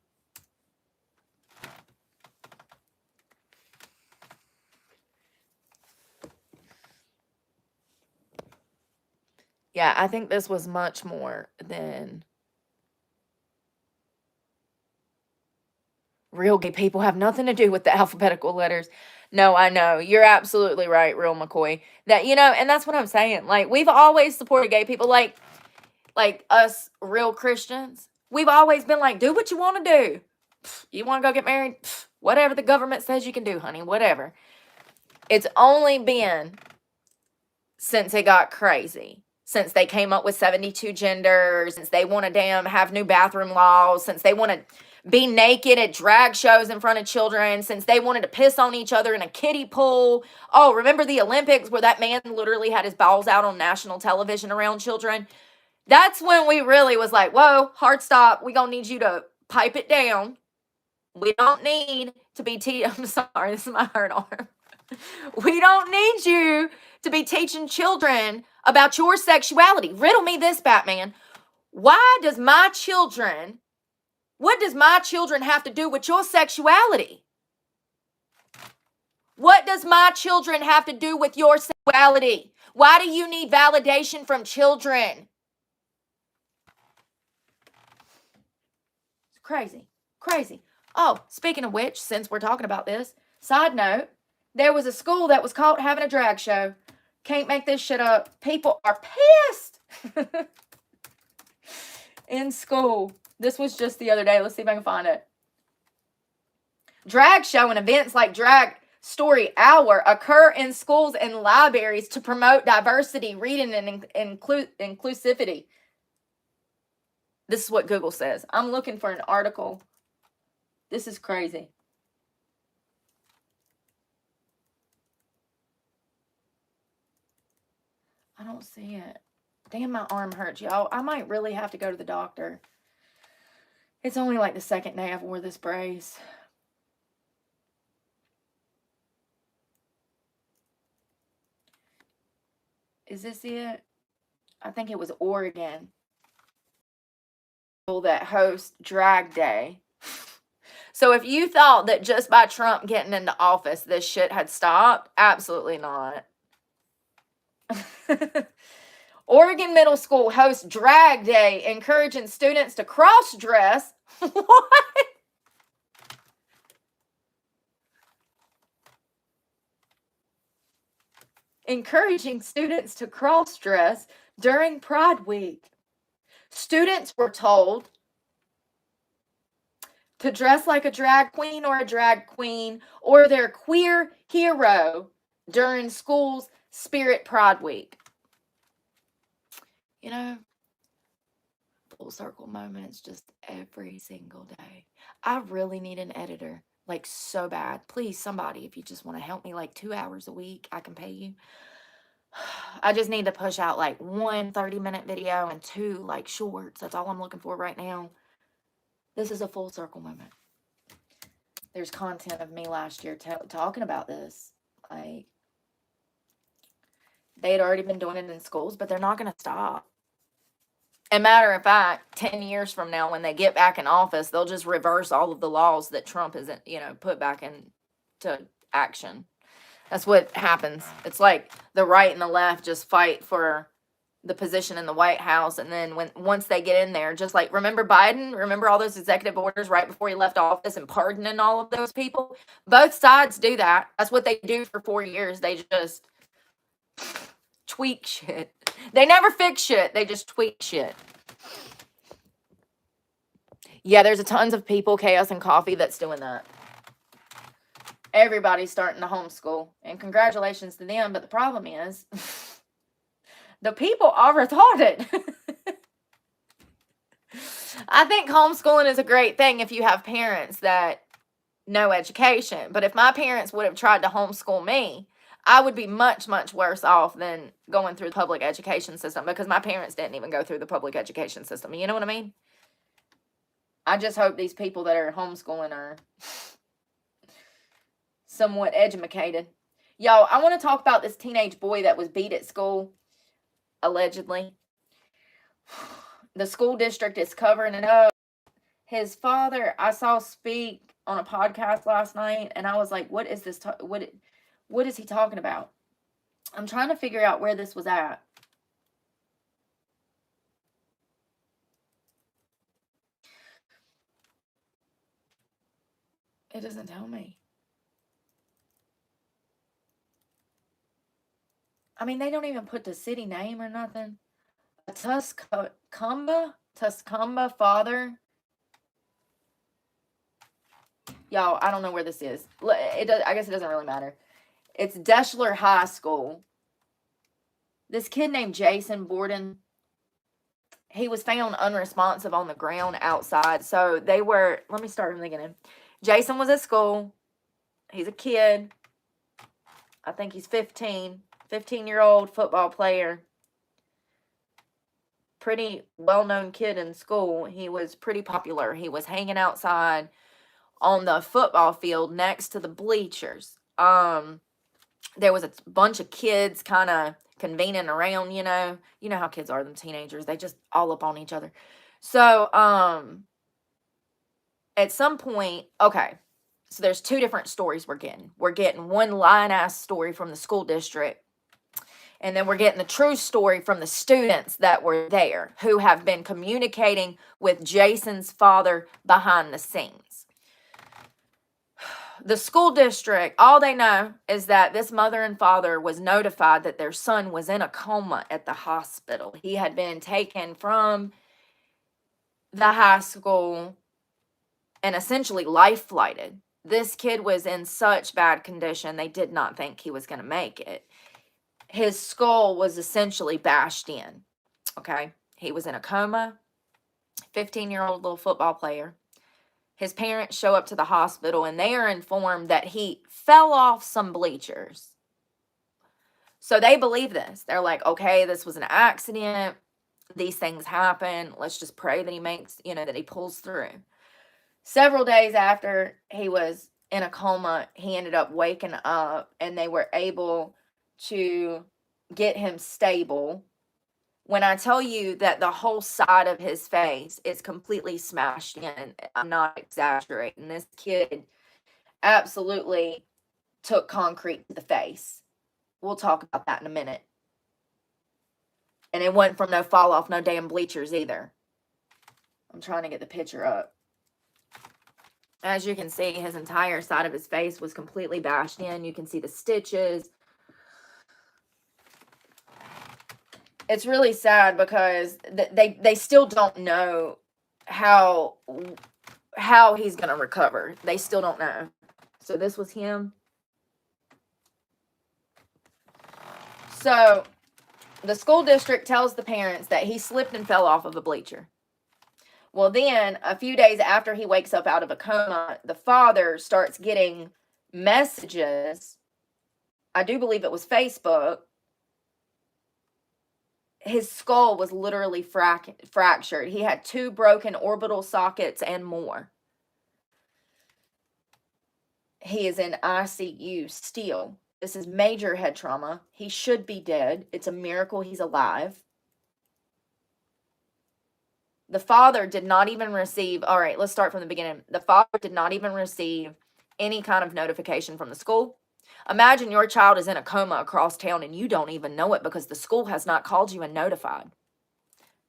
Yeah, I think this was much more than real gay people have nothing to do with the alphabetical letters. No, I know. You're absolutely right, Real McCoy. That, you know, and that's what I'm saying. Like, we've always supported gay people, like us real Christians. We've always been like, do what you want to do. You want to go get married? Whatever the government says you can do, honey, whatever. It's only been since it got crazy, since they came up with 72 genders, since they want to have new bathroom laws, since they want to be naked at drag shows in front of children, since they wanted to piss on each other in a kiddie pool. Oh, remember the Olympics where that man literally had his balls out on national television around children? That's when we really was like, whoa, hard stop. We gonna need you to pipe it down. We don't need to be I'm sorry, this is my hurt arm. We don't need you to be teaching children about your sexuality. Riddle me this, Batman. What does my children have to do with your sexuality? What does my children have to do with your sexuality? Why do you need validation from children? It's crazy. Crazy. Oh, speaking of which, since we're talking about this, side note, there was a school that was caught having a drag show. Can't make this shit up. People are pissed in school. This was just the other day. Let's see if I can find it. Drag show and events like Drag Story Hour occur in schools and libraries to promote diversity, reading, and inclusivity. This is what Google says. I'm looking for an article. This is crazy. I don't see it. Damn, my arm hurts, y'all. I might really have to go to the doctor. It's only like the second day I've wore this brace. Is this it? I think it was Oregon that host Drag Day. So if you thought that just by Trump getting into office this shit had stopped, absolutely not. Oregon Middle School hosts Drag Day, encouraging students to cross-dress. What? Encouraging students to cross-dress during Pride Week. Students were told to dress like a drag queen or their queer hero during school's Spirit Pride Week. You know, full circle moments just every single day. I really need an editor, like so bad. Please, somebody, if you just want to help me like 2 hours a week, I can pay you. I just need to push out like one 30-minute video and 2 like shorts. That's all I'm looking for right now. This is a full circle moment. There's content of me last year talking about this. Like, they had already been doing it in schools, but they're not going to stop. And matter of fact, 10 years from now, when they get back in office, they'll just reverse all of the laws that Trump has, put back into action. That's what happens. It's like the right and the left just fight for the position in the White House, and then once they get in there, just like, remember Biden? Remember all those executive orders right before he left office and pardoning all of those people? Both sides do that. That's what they do for 4 years. They just tweak shit. They never fix shit. They just tweak shit. Yeah, there's a tons of people, Chaos and Coffee, that's doing that. Everybody's starting to homeschool, and congratulations to them. But the problem is, the people are retarded. I think homeschooling is a great thing if you have parents that know education. But if my parents would have tried to homeschool me, I would be much, much worse off than going through the public education system, because my parents didn't even go through the public education system. You know what I mean? I just hope these people that are homeschooling are somewhat educated. Y'all, I want to talk about this teenage boy that was beat at school, allegedly. The school district is covering it up. His father, I saw speak on a podcast last night, and I was like, what is this? What is he talking about? I'm trying to figure out where this was at. It doesn't tell me. I mean, they don't even put the city name or nothing. A Tuscumba father. Y'all, I don't know where this is. I guess it doesn't really matter. It's Deschler High School. This kid named Jason Borden, he was found unresponsive on the ground outside. So they were, let me start from the beginning. Jason was at school. He's a kid. I think he's 15. 15-year-old football player. Pretty well-known kid in school. He was pretty popular. He was hanging outside on the football field next to the bleachers. There was a bunch of kids kind of convening around, you know how kids are, them teenagers. They just all up on each other. So, at some point, okay, so there's 2 different stories we're getting. We're getting one lying-ass story from the school district, and then we're getting the true story from the students that were there, who have been communicating with Jason's father behind the scenes. The school district, all they know is that this mother and father was notified that their son was in a coma at the hospital. He had been taken from the high school and essentially life-flighted. This kid was in such bad condition, they did not think he was going to make it. His skull was essentially bashed in, okay? He was in a coma, 15-year-old little football player. His parents show up to the hospital, and they are informed that he fell off some bleachers. So they believe this. They're like, okay, this was an accident. These things happen. Let's just pray that he makes, that he pulls through. Several days after he was in a coma, he ended up waking up, and they were able to get him stable. When I tell you that the whole side of his face is completely smashed in, I'm not exaggerating. This kid absolutely took concrete to the face. We'll talk about that in a minute. And it wasn't from no fall off, no damn bleachers either. I'm trying to get the picture up. As you can see, his entire side of his face was completely bashed in. You can see the stitches. It's really sad because they still don't know how he's going to recover. They still don't know. So this was him. So the school district tells the parents that he slipped and fell off of a bleacher. Well, then a few days after he wakes up out of a coma, the father starts getting messages. I do believe it was Facebook. His skull was literally fractured. He had 2 broken orbital sockets and more. He is in ICU still. This is major head trauma. He should be dead. It's a miracle he's alive. The father did not even receive, all right, let's start from the beginning. The father did not even receive any kind of notification from the school. Imagine your child is in a coma across town and you don't even know it because the school has not called you and notified.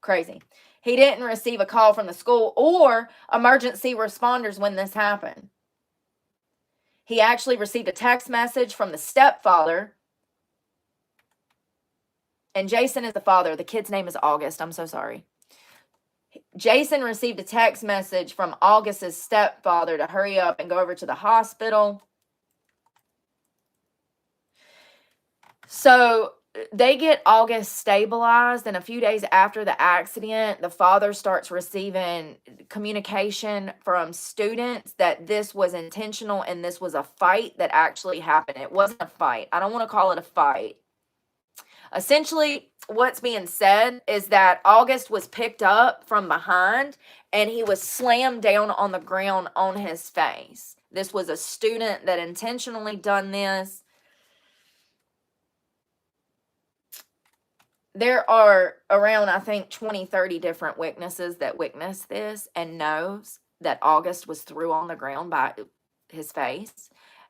Crazy. He didn't receive a call from the school or emergency responders when this happened. He actually received a text message from the stepfather. And Jason is the father. The kid's name is August. I'm so sorry. Jason received a text message from August's stepfather to hurry up and go over to the hospital. So they get August stabilized, and a few days after the accident, the father starts receiving communication from students that this was intentional and this was a fight that actually happened. It wasn't a fight. I don't want to call it a fight. Essentially, what's being said is that August was picked up from behind and he was slammed down on the ground on his face. This was a student that intentionally done this. There are around, I think, 20, 30 different witnesses that witnessed this and knows that August was threw on the ground by his face.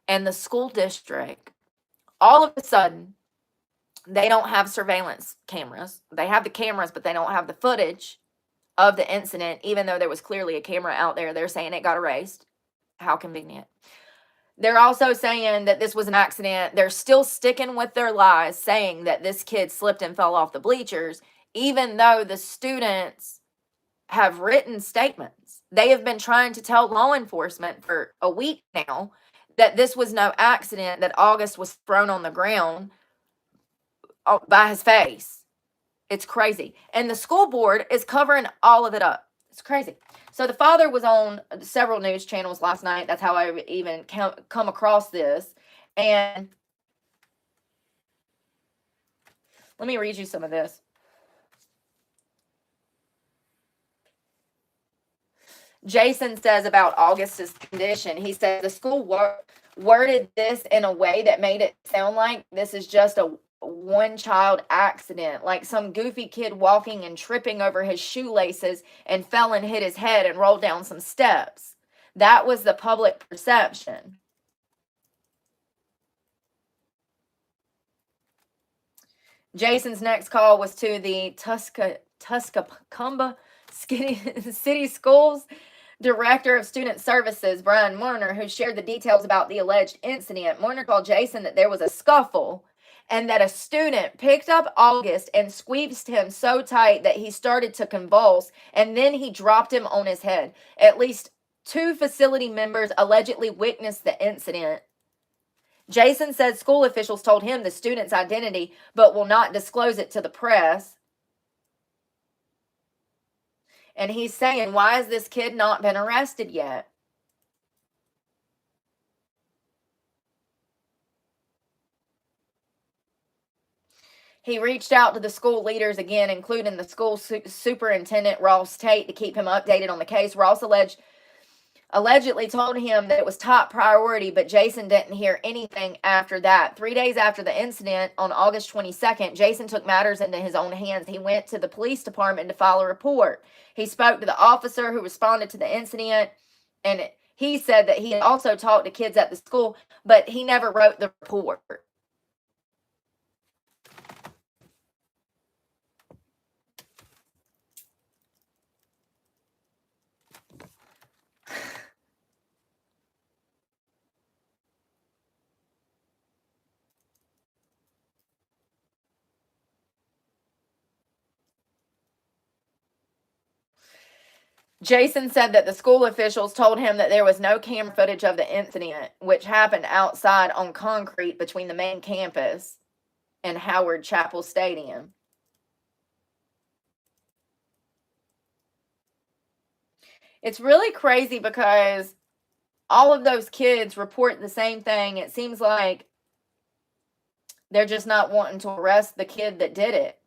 And the school district, all of a sudden, they don't have surveillance cameras. They have the cameras, but they don't have the footage of the incident, even though there was clearly a camera out there. They're saying it got erased. How convenient. They're also saying that this was an accident. They're still sticking with their lies, saying that this kid slipped and fell off the bleachers, even though the students have written statements. They have been trying to tell law enforcement for a week now that this was no accident, that August was thrown on the ground by his face. It's crazy. And the school board is covering all of it up. It's crazy. So the father was on several news channels last night. That's how I even come across this. And let me read you some of this. Jason says about August's condition, he said the school worded this in a way that made it sound like this is just a one-child accident, like some goofy kid walking and tripping over his shoelaces and fell and hit his head and rolled down some steps. That was the public perception. Jason's next call was to the Tuscaloosa City Schools Director of Student Services, Brian Warner, who shared the details about the alleged incident. Warner told Jason that there was a scuffle and that a student picked up August and squeezed him so tight that he started to convulse, and then he dropped him on his head. At least 2 facility members allegedly witnessed the incident. Jason said school officials told him the student's identity, but will not disclose it to the press. And he's saying, why has this kid not been arrested yet? He reached out to the school leaders again, including the school superintendent, Ross Tate, to keep him updated on the case. Ross alleged allegedly told him that it was top priority, but Jason didn't hear anything after that. 3 days after the incident, on August 22nd, Jason took matters into his own hands. He went to the police department to file a report. He spoke to the officer who responded to the incident, and he said that he had also talked to kids at the school, but he never wrote the report. Jason said that the school officials told him that there was no camera footage of the incident, which happened outside on concrete between the main campus and Howard Chapel Stadium. It's really crazy because all of those kids report the same thing. It seems like they're just not wanting to arrest the kid that did it.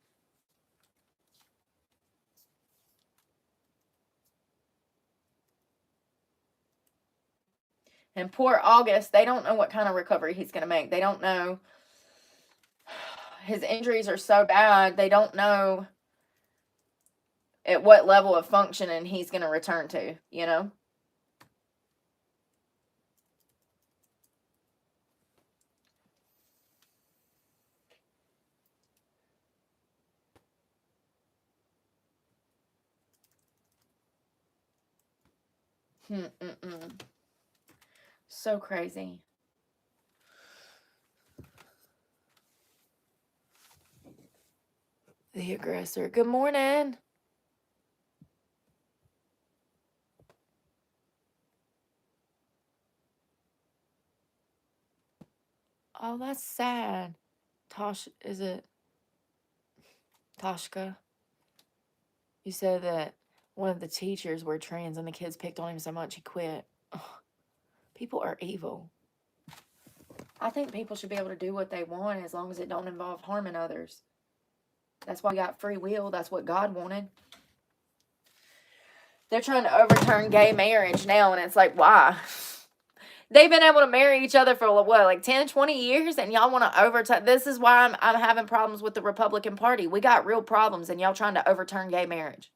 And poor August, they don't know what kind of recovery he's going to make. They don't know. His injuries are so bad, they don't know at what level of functioning he's going to return to, you know? So crazy. The aggressor. Good morning. Oh, that's sad. Is it Toshka? You said that one of the teachers were trans and the kids picked on him so much he quit. Ugh, people are evil. I think people should be able to do what they want as long as it don't involve harming others. That's why we got free will. That's what God wanted. They're trying to overturn gay marriage now, and it's like, why? They've been able to marry each other for, what, like 10, 20 years, and y'all want to overturn. This is why I'm having problems with the Republican Party. We got real problems, and y'all trying to overturn gay marriage.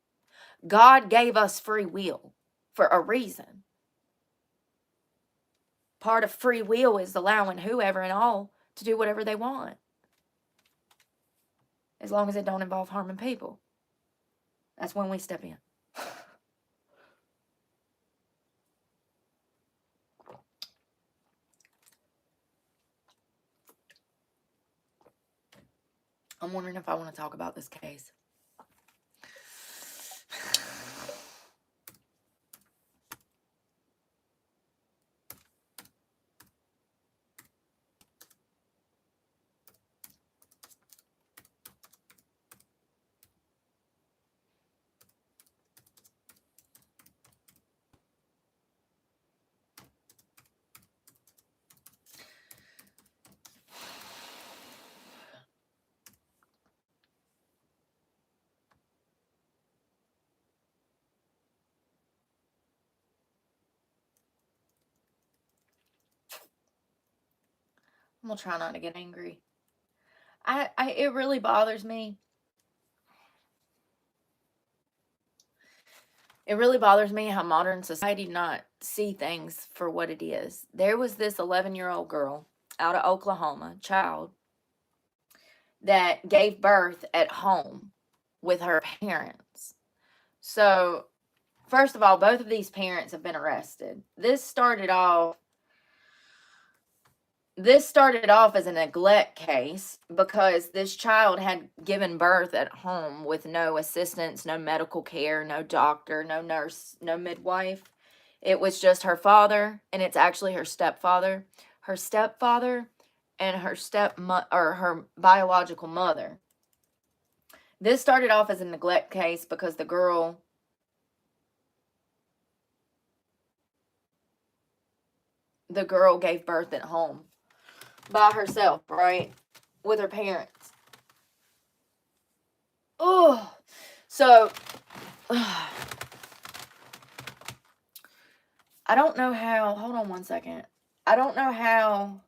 God gave us free will for a reason. Part of free will is allowing whoever and all to do whatever they want, as long as it don't involve harming people. That's when we step in. I'm wondering if I want to talk about this case. I'm gonna try not to get angry. It really bothers me. It really bothers me how modern society not see things for what it is. There was this 11-year-old girl out of Oklahoma, child, that gave birth at home with her parents. So, first of all, both of these parents have been arrested. This started off as a neglect case because this child had given birth at home with no assistance, no medical care, no doctor, no nurse, no midwife. It was just her father, and it's actually her stepfather. Her stepfather and her biological mother. This started off as a neglect case because the girl gave birth at home by herself, right? With her parents. Oh, so I don't know how, hold on one second. I don't know how,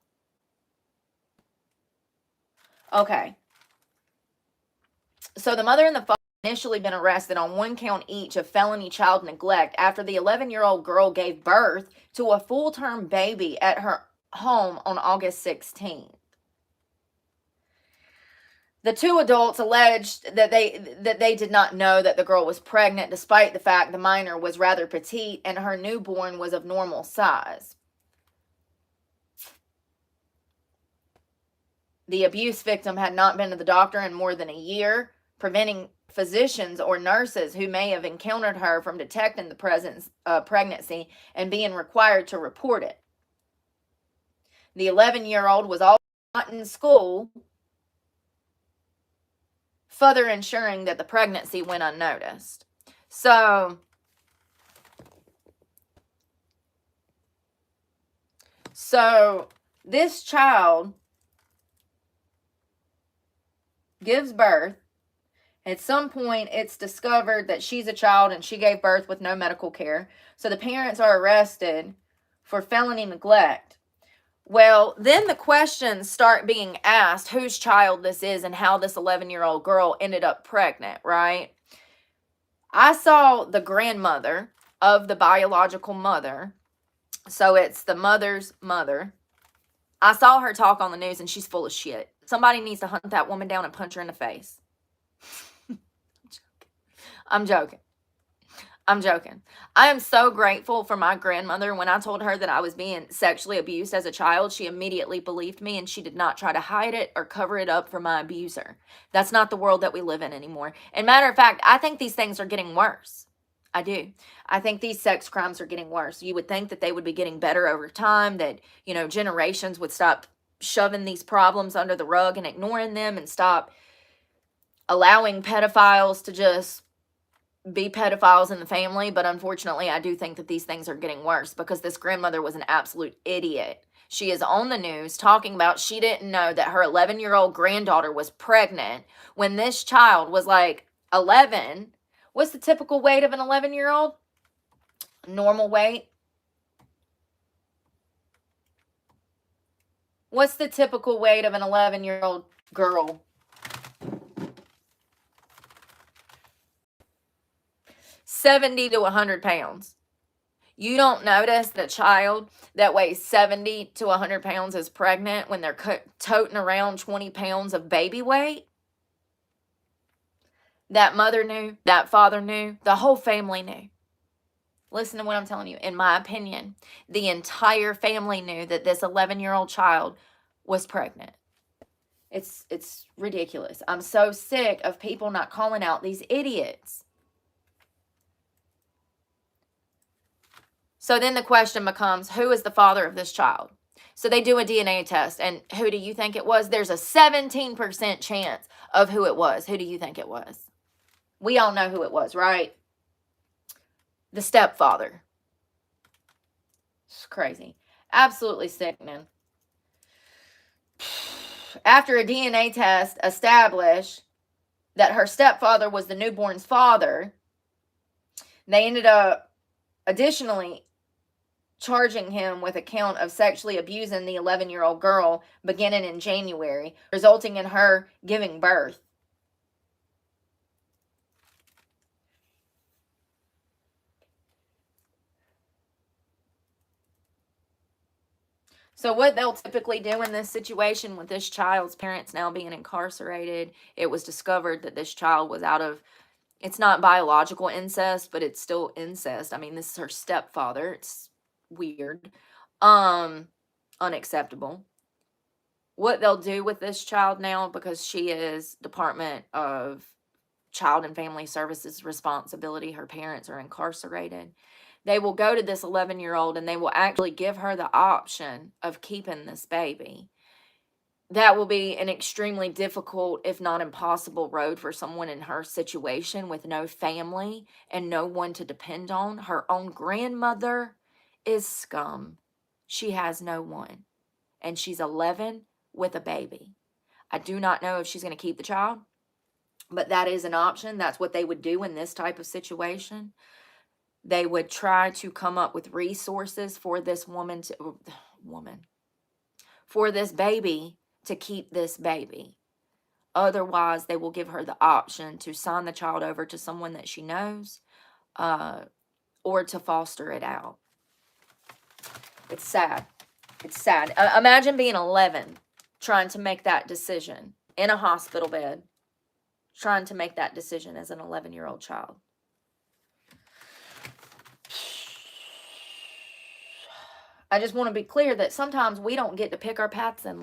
okay. So the mother and the father initially been arrested on 1 count each of felony child neglect after the 11-year-old girl gave birth to a full-term baby at her home on August 16th. The two adults alleged that they did not know that the girl was pregnant, despite the fact the minor was rather petite and her newborn was of normal size. The abuse victim had not been to the doctor in more than a year, preventing physicians or nurses who may have encountered her from detecting the presence of pregnancy and being required to report it. The 11-year-old was also not in school, further ensuring that the pregnancy went unnoticed. So this child gives birth. At some point, it's discovered that she's a child and she gave birth with no medical care. So the parents are arrested for felony neglect. Well, then the questions start being asked whose child this is and how this 11-year-old girl ended up pregnant, right? I saw the grandmother of the biological mother. So it's the mother's mother. I saw her talk on the news and she's full of shit. Somebody needs to hunt that woman down and punch her in the face. I'm joking. I am so grateful for my grandmother. When I told her that I was being sexually abused as a child, she immediately believed me and she did not try to hide it or cover it up for my abuser. That's not the world that we live in anymore. And matter of fact, I think these things are getting worse. I do. I think these sex crimes are getting worse. You would think that they would be getting better over time, that, generations would stop shoving these problems under the rug and ignoring them and stop allowing pedophiles to just be pedophiles in the family. But unfortunately, I do think that these things are getting worse because this grandmother was an absolute idiot. She is on the news talking about she didn't know that her 11-year-old granddaughter was pregnant when this child was like 11. What's the typical weight of an 11-year-old? Normal weight? What's the typical weight of an 11-year-old girl? 70 to 100 pounds. You don't notice that a child that weighs 70 to 100 pounds is pregnant when they're toting around 20 pounds of baby weight? That mother knew, that father knew, the whole family knew. Listen to what I'm telling you. In my opinion, the entire family knew that this 11-year-old child was pregnant. It's ridiculous. I'm so sick of people not calling out these idiots. So then the question becomes, who is the father of this child? So they do a DNA test, and who do you think it was? There's a 17% chance of who it was. Who do you think it was? We all know who it was, right? The stepfather. It's crazy. Absolutely sickening. After a DNA test established that her stepfather was the newborn's father, they ended up additionally charging him with a count of sexually abusing the 11-year-old girl beginning in January, resulting in her giving birth. So what they'll typically do in this situation with this child's parents now being incarcerated, it was discovered that this child was it's not biological incest, but it's still incest. I mean, this is her stepfather. It's weird. Unacceptable. What they'll do with this child now, because she is Department of Child and Family Services responsibility, her parents are incarcerated, they will go to this 11-year-old and they will actually give her the option of keeping this baby. That will be an extremely difficult, if not impossible, road for someone in her situation with no family and no one to depend on. Her own grandmother is scum. She has no one. And she's 11 with a baby. I do not know if she's going to keep the child, but that is an option. That's what they would do in this type of situation. they would try to come up with resources for this for this baby to keep this baby. Otherwise, they will give her the option to sign the child over to someone that she knows, or to foster it out. It's sad. It's sad. Imagine being 11, trying to make that decision in a hospital bed, trying to make that decision as an 11-year-old child. I just want to be clear that sometimes we don't get to pick our paths in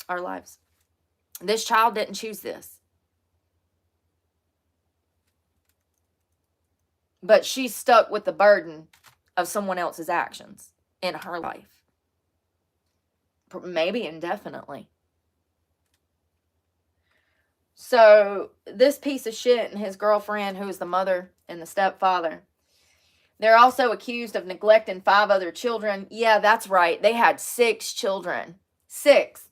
our lives. This child didn't choose this. But she's stuck with the burden of someone else's actions in her life. Maybe indefinitely. So this piece of shit and his girlfriend, who is the mother and the stepfather, they're also accused of neglecting 5 other children. Yeah, that's right. They had 6 children. 6.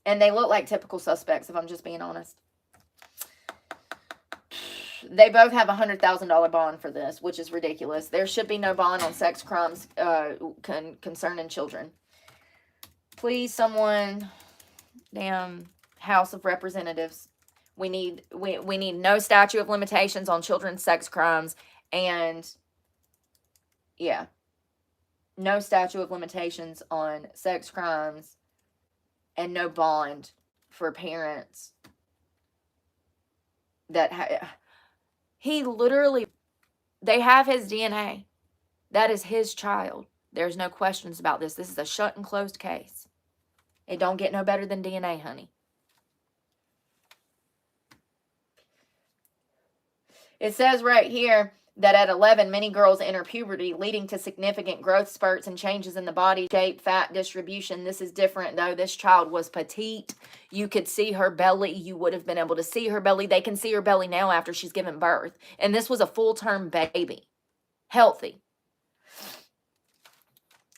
And they look like typical suspects, if I'm just being honest. They both have a $100,000 bond for this, which is ridiculous. There should be no bond on sex crimes concerning children. Please, someone, damn House of Representatives, we need no statute of limitations on children's sex crimes, and yeah, no statute of limitations on sex crimes, and no bond for parents that he literally, they have his DNA. That is his child. There's no questions about this. This is a shut and closed case. It don't get no better than DNA, honey. It says right here that at 11, many girls enter puberty, leading to significant growth spurts and changes in the body shape, fat distribution. This is different, though. This child was petite. You could see her belly. You would have been able to see her belly. They can see her belly now after she's given birth. And this was a full-term baby. Healthy.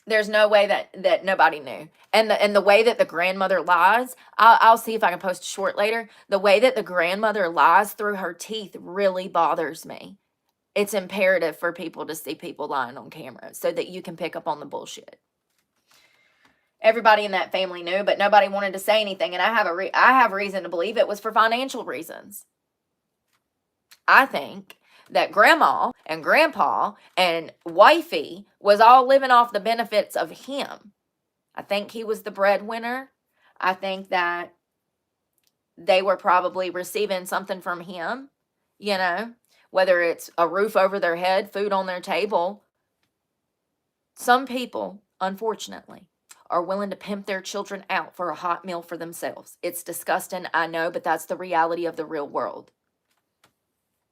There's no way that nobody knew. And the way that the grandmother lies, I'll see if I can post a short later. The way that the grandmother lies through her teeth really bothers me. It's imperative for people to see people lying on camera so that you can pick up on the bullshit. Everybody in that family knew, but nobody wanted to say anything. And I have reason to believe it was for financial reasons. I think that grandma and grandpa and wifey was all living off the benefits of him. I think he was the breadwinner. I think that they were probably receiving something from him, you know, whether it's a roof over their head, food on their table. Some people, unfortunately, are willing to pimp their children out for a hot meal for themselves. It's disgusting, I know, but that's the reality of the real world.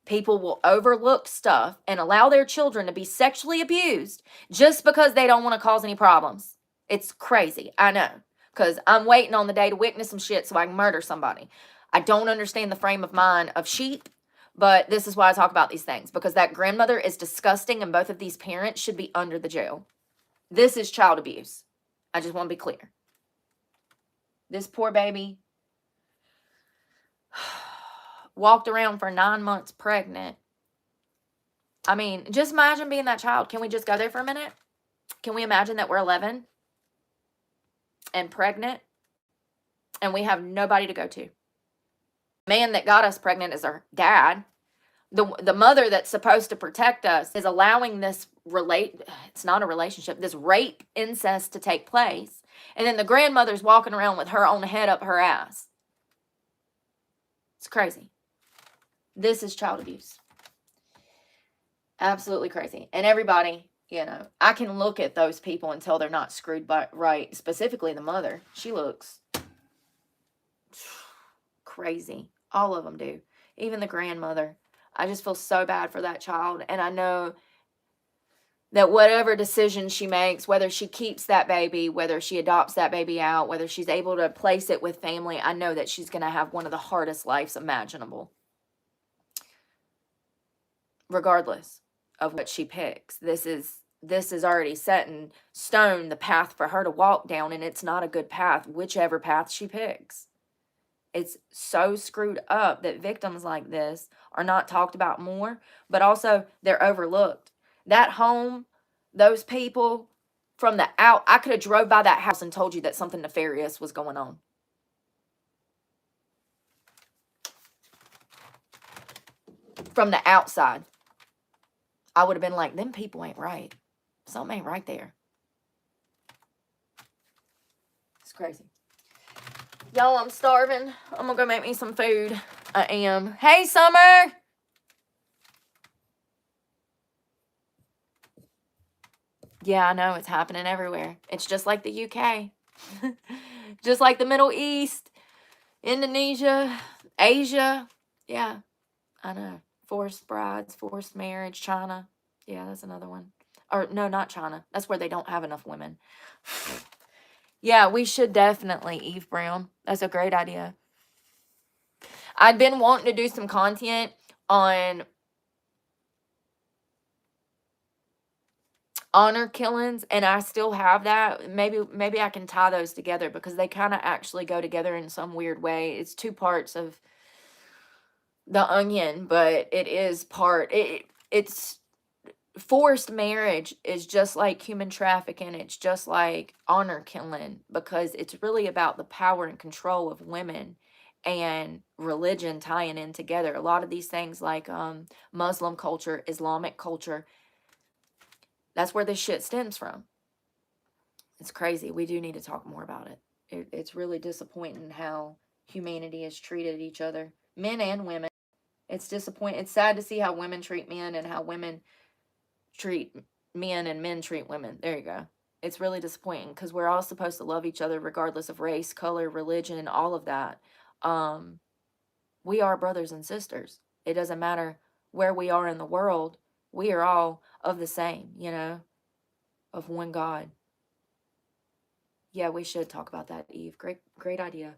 People will overlook stuff and allow their children to be sexually abused just because they don't want to cause any problems. It's crazy, I know, because I'm waiting on the day to witness some shit so I can murder somebody. I don't understand the frame of mind of sheep, but this is why I talk about these things, because that grandmother is disgusting and both of these parents should be under the jail. This is child abuse. I just want to be clear. This poor baby walked around for 9 months pregnant. I mean, just imagine being that child. Can we just go there for a minute? Can we imagine that we're 11 and pregnant and we have nobody to go to? The man that got us pregnant is our dad. The mother that's supposed to protect us is allowing this it's not a relationship, this rape, incest to take place. And then the grandmother's walking around with her own head up her ass. It's crazy. This is child abuse. Absolutely crazy. And everybody, you know, I can look at those people and tell they're not screwed right. Specifically the mother. She looks crazy. All of them do. Even the grandmother. I just feel so bad for that child. And I know that whatever decision she makes, whether she keeps that baby, whether she adopts that baby out, whether she's able to place it with family, I know that she's going to have one of the hardest lives imaginable. Regardless of what she picks. This is already set in stone, the path for her to walk down, and it's not a good path, whichever path she picks. It's so screwed up that victims like this are not talked about more, but also they're overlooked. That home, those people from the out, I could have drove by that house and told you that something nefarious was going on. From the outside, I would have been like, them people ain't right. Something ain't right there. It's crazy. Y'all, I'm starving. I'm gonna go make me some food. I am. Hey, Summer! Yeah, I know. It's happening everywhere. It's just like the UK. Just like the Middle East, Indonesia, Asia. Yeah, I know. Forced brides, forced marriage, China. Yeah, that's another one. Or, no, not China. That's where they don't have enough women. Yeah, we should definitely, Eve Brown. That's a great idea. I'd been wanting to do some content on honor killings, and I still have that. Maybe I can tie those together because they kind of actually go together in some weird way. It's two parts of the onion, but it is it's forced marriage is just like human trafficking. It's just like honor killing because it's really about the power and control of women and religion tying in together. A lot of these things like Muslim culture, Islamic culture, that's where this shit stems from. It's crazy. We do need to talk more about it. It's really disappointing how humanity has treated each other, men and women. It's disappointing. It's sad to see how women treat men and how women treat men and men treat women. There you go. It's really disappointing because we're all supposed to love each other regardless of race, color, religion, and all of that. We are brothers and sisters. It doesn't matter where we are in the world. We are all of the same, of one God. Yeah, we should talk about that, Eve. Great idea.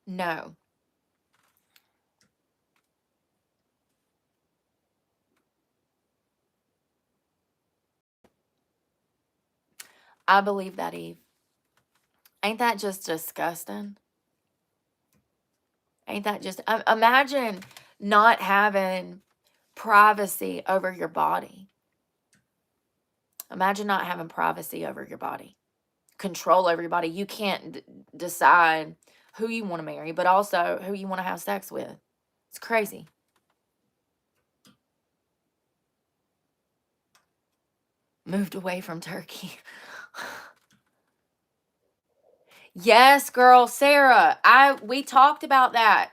No. I believe that, Eve. Ain't that just disgusting? Ain't that just... Imagine not having privacy over your body. Imagine not having privacy over your body. Control over your body. You can't decide who you want to marry, but also who you want to have sex with. It's crazy. Moved away from Turkey. Yes, girl, Sarah. We talked about that.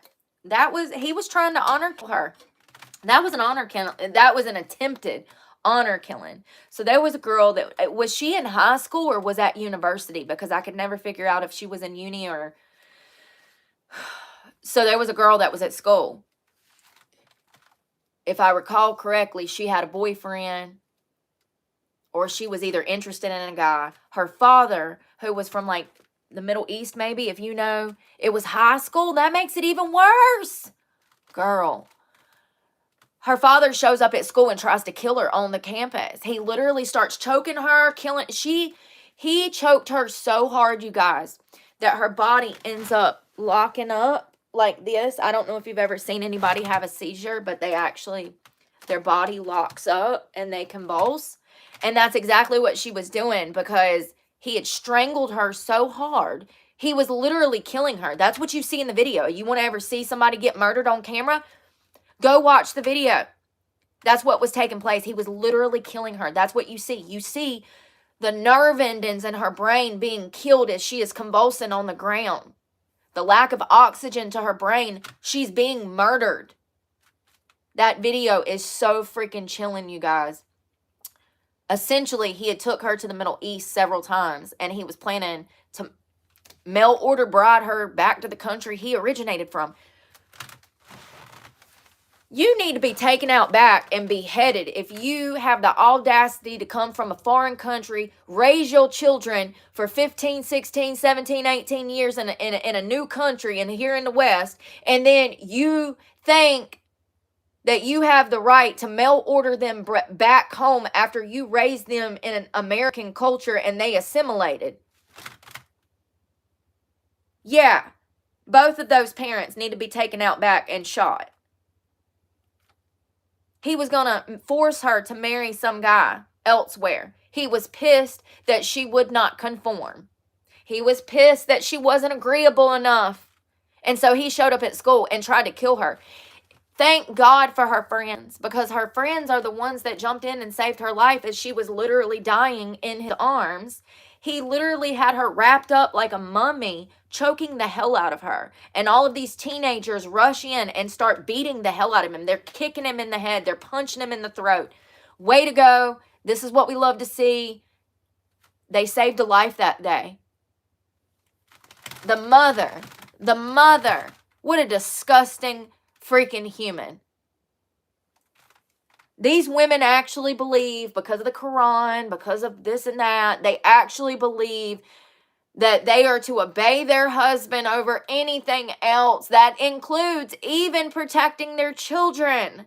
He was trying to honor her. That was an honor killing. That was an attempted honor killing. So there was a girl that, was she in high school or was at university? Because I could never figure out if she was in uni or... So there was a girl that was at school. If I recall correctly, she had a boyfriend, or she was either interested in a guy. Her father, who was from like the Middle East, maybe, if you know, it was high school. That makes it even worse. Girl. Her father shows up at school and tries to kill her on the campus. He literally starts choking her, killing. He choked her so hard, you guys, that her body ends up locking up like this. I don't know if you've ever seen anybody have a seizure, but their body locks up and they convulse. And that's exactly what she was doing because he had strangled her so hard. He was literally killing her. That's what you see in the video. You want to ever see somebody get murdered on camera? Go watch the video. That's what was taking place. He was literally killing her. That's what you see. You see the nerve endings in her brain being killed as she is convulsing on the ground. The lack of oxygen to her brain. She's being murdered. That video is so freaking chilling, you guys. Essentially, he had took her to the Middle East several times, and he was planning to mail order bride her back to the country he originated from. You need to be taken out back and beheaded if you have the audacity to come from a foreign country, raise your children for 15, 16, 17, 18 years in a new country and here in the West, and then you think that you have the right to mail order them back home after you raised them in an American culture and they assimilated. Yeah, both of those parents need to be taken out back and shot. He was going to force her to marry some guy elsewhere. He was pissed that she would not conform. He was pissed that she wasn't agreeable enough. And so he showed up at school and tried to kill her. Thank God for her friends, because her friends are the ones that jumped in and saved her life as she was literally dying in his arms. He literally had her wrapped up like a mummy, choking the hell out of her. And all of these teenagers rush in and start beating the hell out of him. They're kicking him in the head. They're punching him in the throat. Way to go. This is what we love to see. They saved a life that day. The mother, what a disgusting freaking human. These women actually believe, because of the Quran, because of this and that, they actually believe that they are to obey their husband over anything else. That includes even protecting their children.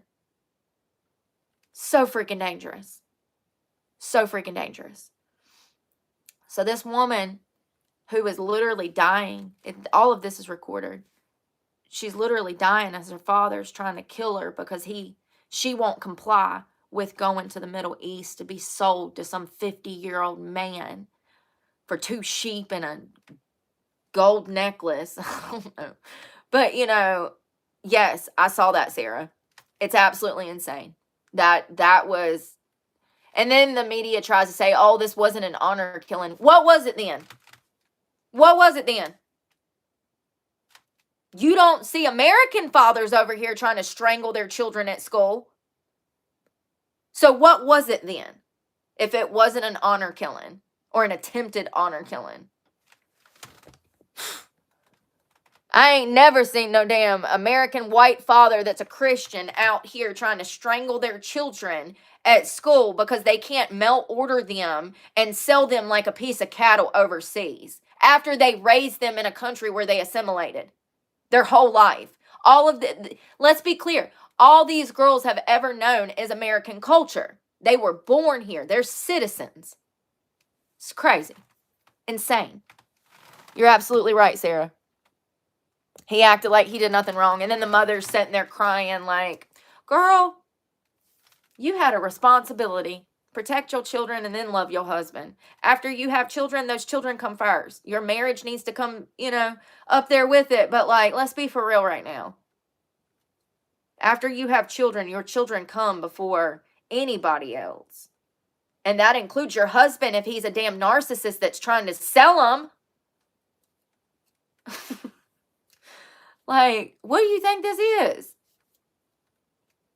So freaking dangerous. So freaking dangerous. So this woman who is literally dying, all of this is recorded. She's literally dying as her father's trying to kill her because she won't comply with going to the Middle East to be sold to some 50-year-old man for 2 sheep and a gold necklace. I don't know. But, yes, I saw that, Sarah. It's absolutely insane. That was... And then the media tries to say, oh, this wasn't an honor killing. What was it then? What was it then? You don't see American fathers over here trying to strangle their children at school. So what was it then, if it wasn't an honor killing or an attempted honor killing? I ain't never seen no damn American white father that's a Christian out here trying to strangle their children at school because they can't mail order them and sell them like a piece of cattle overseas after they raised them in a country where they assimilated their whole life. Let's be clear, all these girls have ever known is American culture. They were born here. They're citizens. It's crazy. Insane. You're absolutely right, Sarah. He acted like he did nothing wrong. And then the mother's sitting there crying like, girl, you had a responsibility. Protect your children and then love your husband. After you have children, those children come first. Your marriage needs to come, up there with it. But let's be for real right now. After you have children, your children come before anybody else. And that includes your husband if he's a damn narcissist that's trying to sell them. What do you think this is?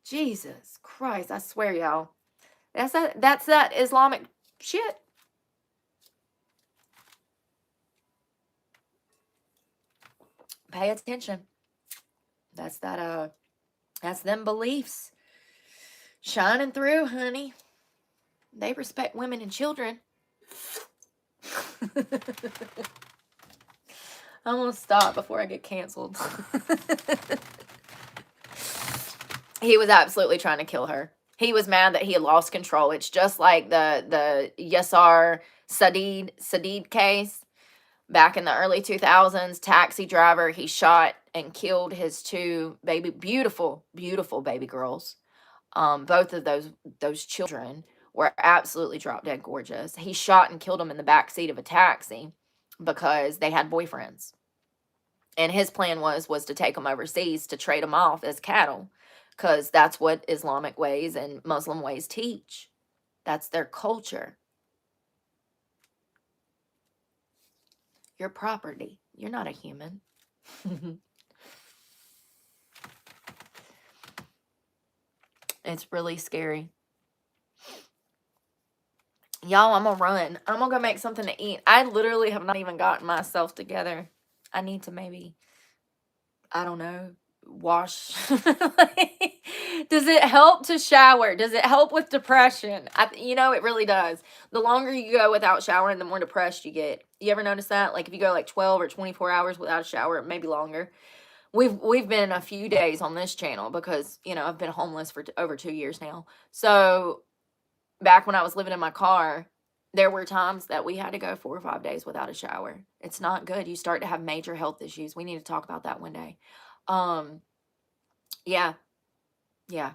Jesus Christ, I swear, y'all. That's that Islamic shit. Pay attention. That's them beliefs shining through, honey. They respect women and children. I'm going to stop before I get canceled. He was absolutely trying to kill her. He was mad that he had lost control. It's just like the Yasser Sadid case back in the early 2000s. Taxi driver, he shot and killed his 2 beautiful baby girls. Both of those children were absolutely drop dead gorgeous. He shot and killed them in the back seat of a taxi because they had boyfriends. And his plan was to take them overseas to trade them off as cattle, because that's what Islamic ways and Muslim ways teach. That's their culture. You're property. You're not a human. It's really scary. Y'all, I'm going to run. I'm going to go make something to eat. I literally have not even gotten myself together. I need to maybe, I don't know, wash. Does it help to shower? Does it help with depression? It really does. The longer you go without showering, the more depressed you get. You ever notice that? If you go 12 or 24 hours without a shower, maybe longer. we've been a few days on this channel because, you know, I've been homeless for over 2 years now. So back when I was living in my car, there were times that we had to go 4 or 5 days without a shower. It's not good. You start to have major health issues. We need to talk about that one day. Yeah. Yeah.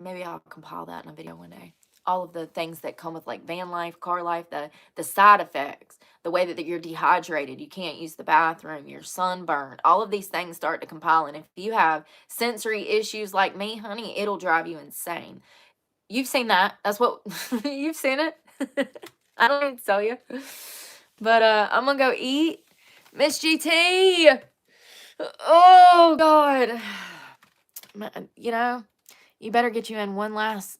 Maybe I'll compile that in a video one day. All of the things that come with like van life, car life, the side effects, the way that you're dehydrated, you can't use the bathroom, you're sunburned. All of these things start to compile. And if you have sensory issues like me, honey, it'll drive you insane. You've seen that. That's what you've seen it. I don't need to tell you. But I'm gonna go eat. Miss GT. Oh God. You know, you better get you in one last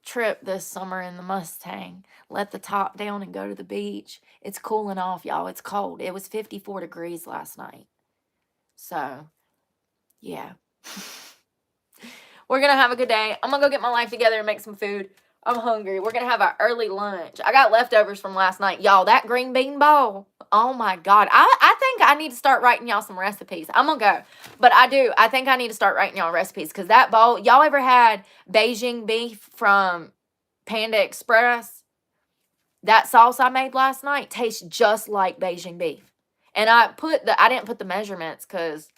trip this summer in the Mustang. Let the top down and go to the beach. It's cooling off, y'all. It's cold. It was 54 degrees last night. So, yeah. We're going to have a good day. I'm going to go get my life together and make some food. I'm hungry. We're going to have our early lunch. I got leftovers from last night. Y'all, that green bean bowl. Oh, my God. I think I need to start writing y'all some recipes. I'm going to go. But I think I need to start writing y'all recipes because that bowl, y'all ever had Beijing beef from Panda Express? That sauce I made last night tastes just like Beijing beef. And I didn't put the measurements because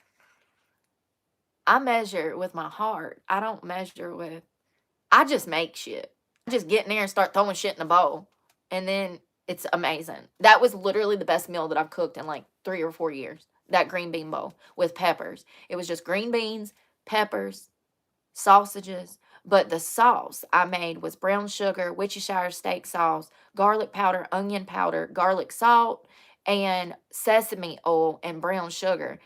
I measure with my heart. I don't measure with, I just make shit. I just get in there and start throwing shit in a bowl. And then it's amazing. That was literally the best meal that I've cooked in like 3 or 4 years. That green bean bowl with peppers. It was just green beans, peppers, sausages. But the sauce I made was brown sugar, Worcestershire steak sauce, garlic powder, onion powder, garlic salt, and sesame oil and brown sugar.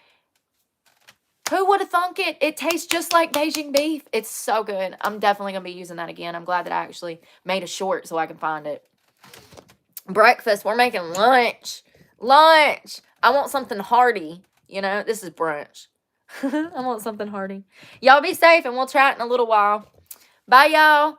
Who would have thunk it? It tastes just like Beijing beef. It's so good. I'm definitely going to be using that again. I'm glad that I actually made a short so I can find it. Breakfast. We're making lunch. Lunch. I want something hearty. You know, this is brunch. I want something hearty. Y'all be safe and we'll chat in a little while. Bye, y'all.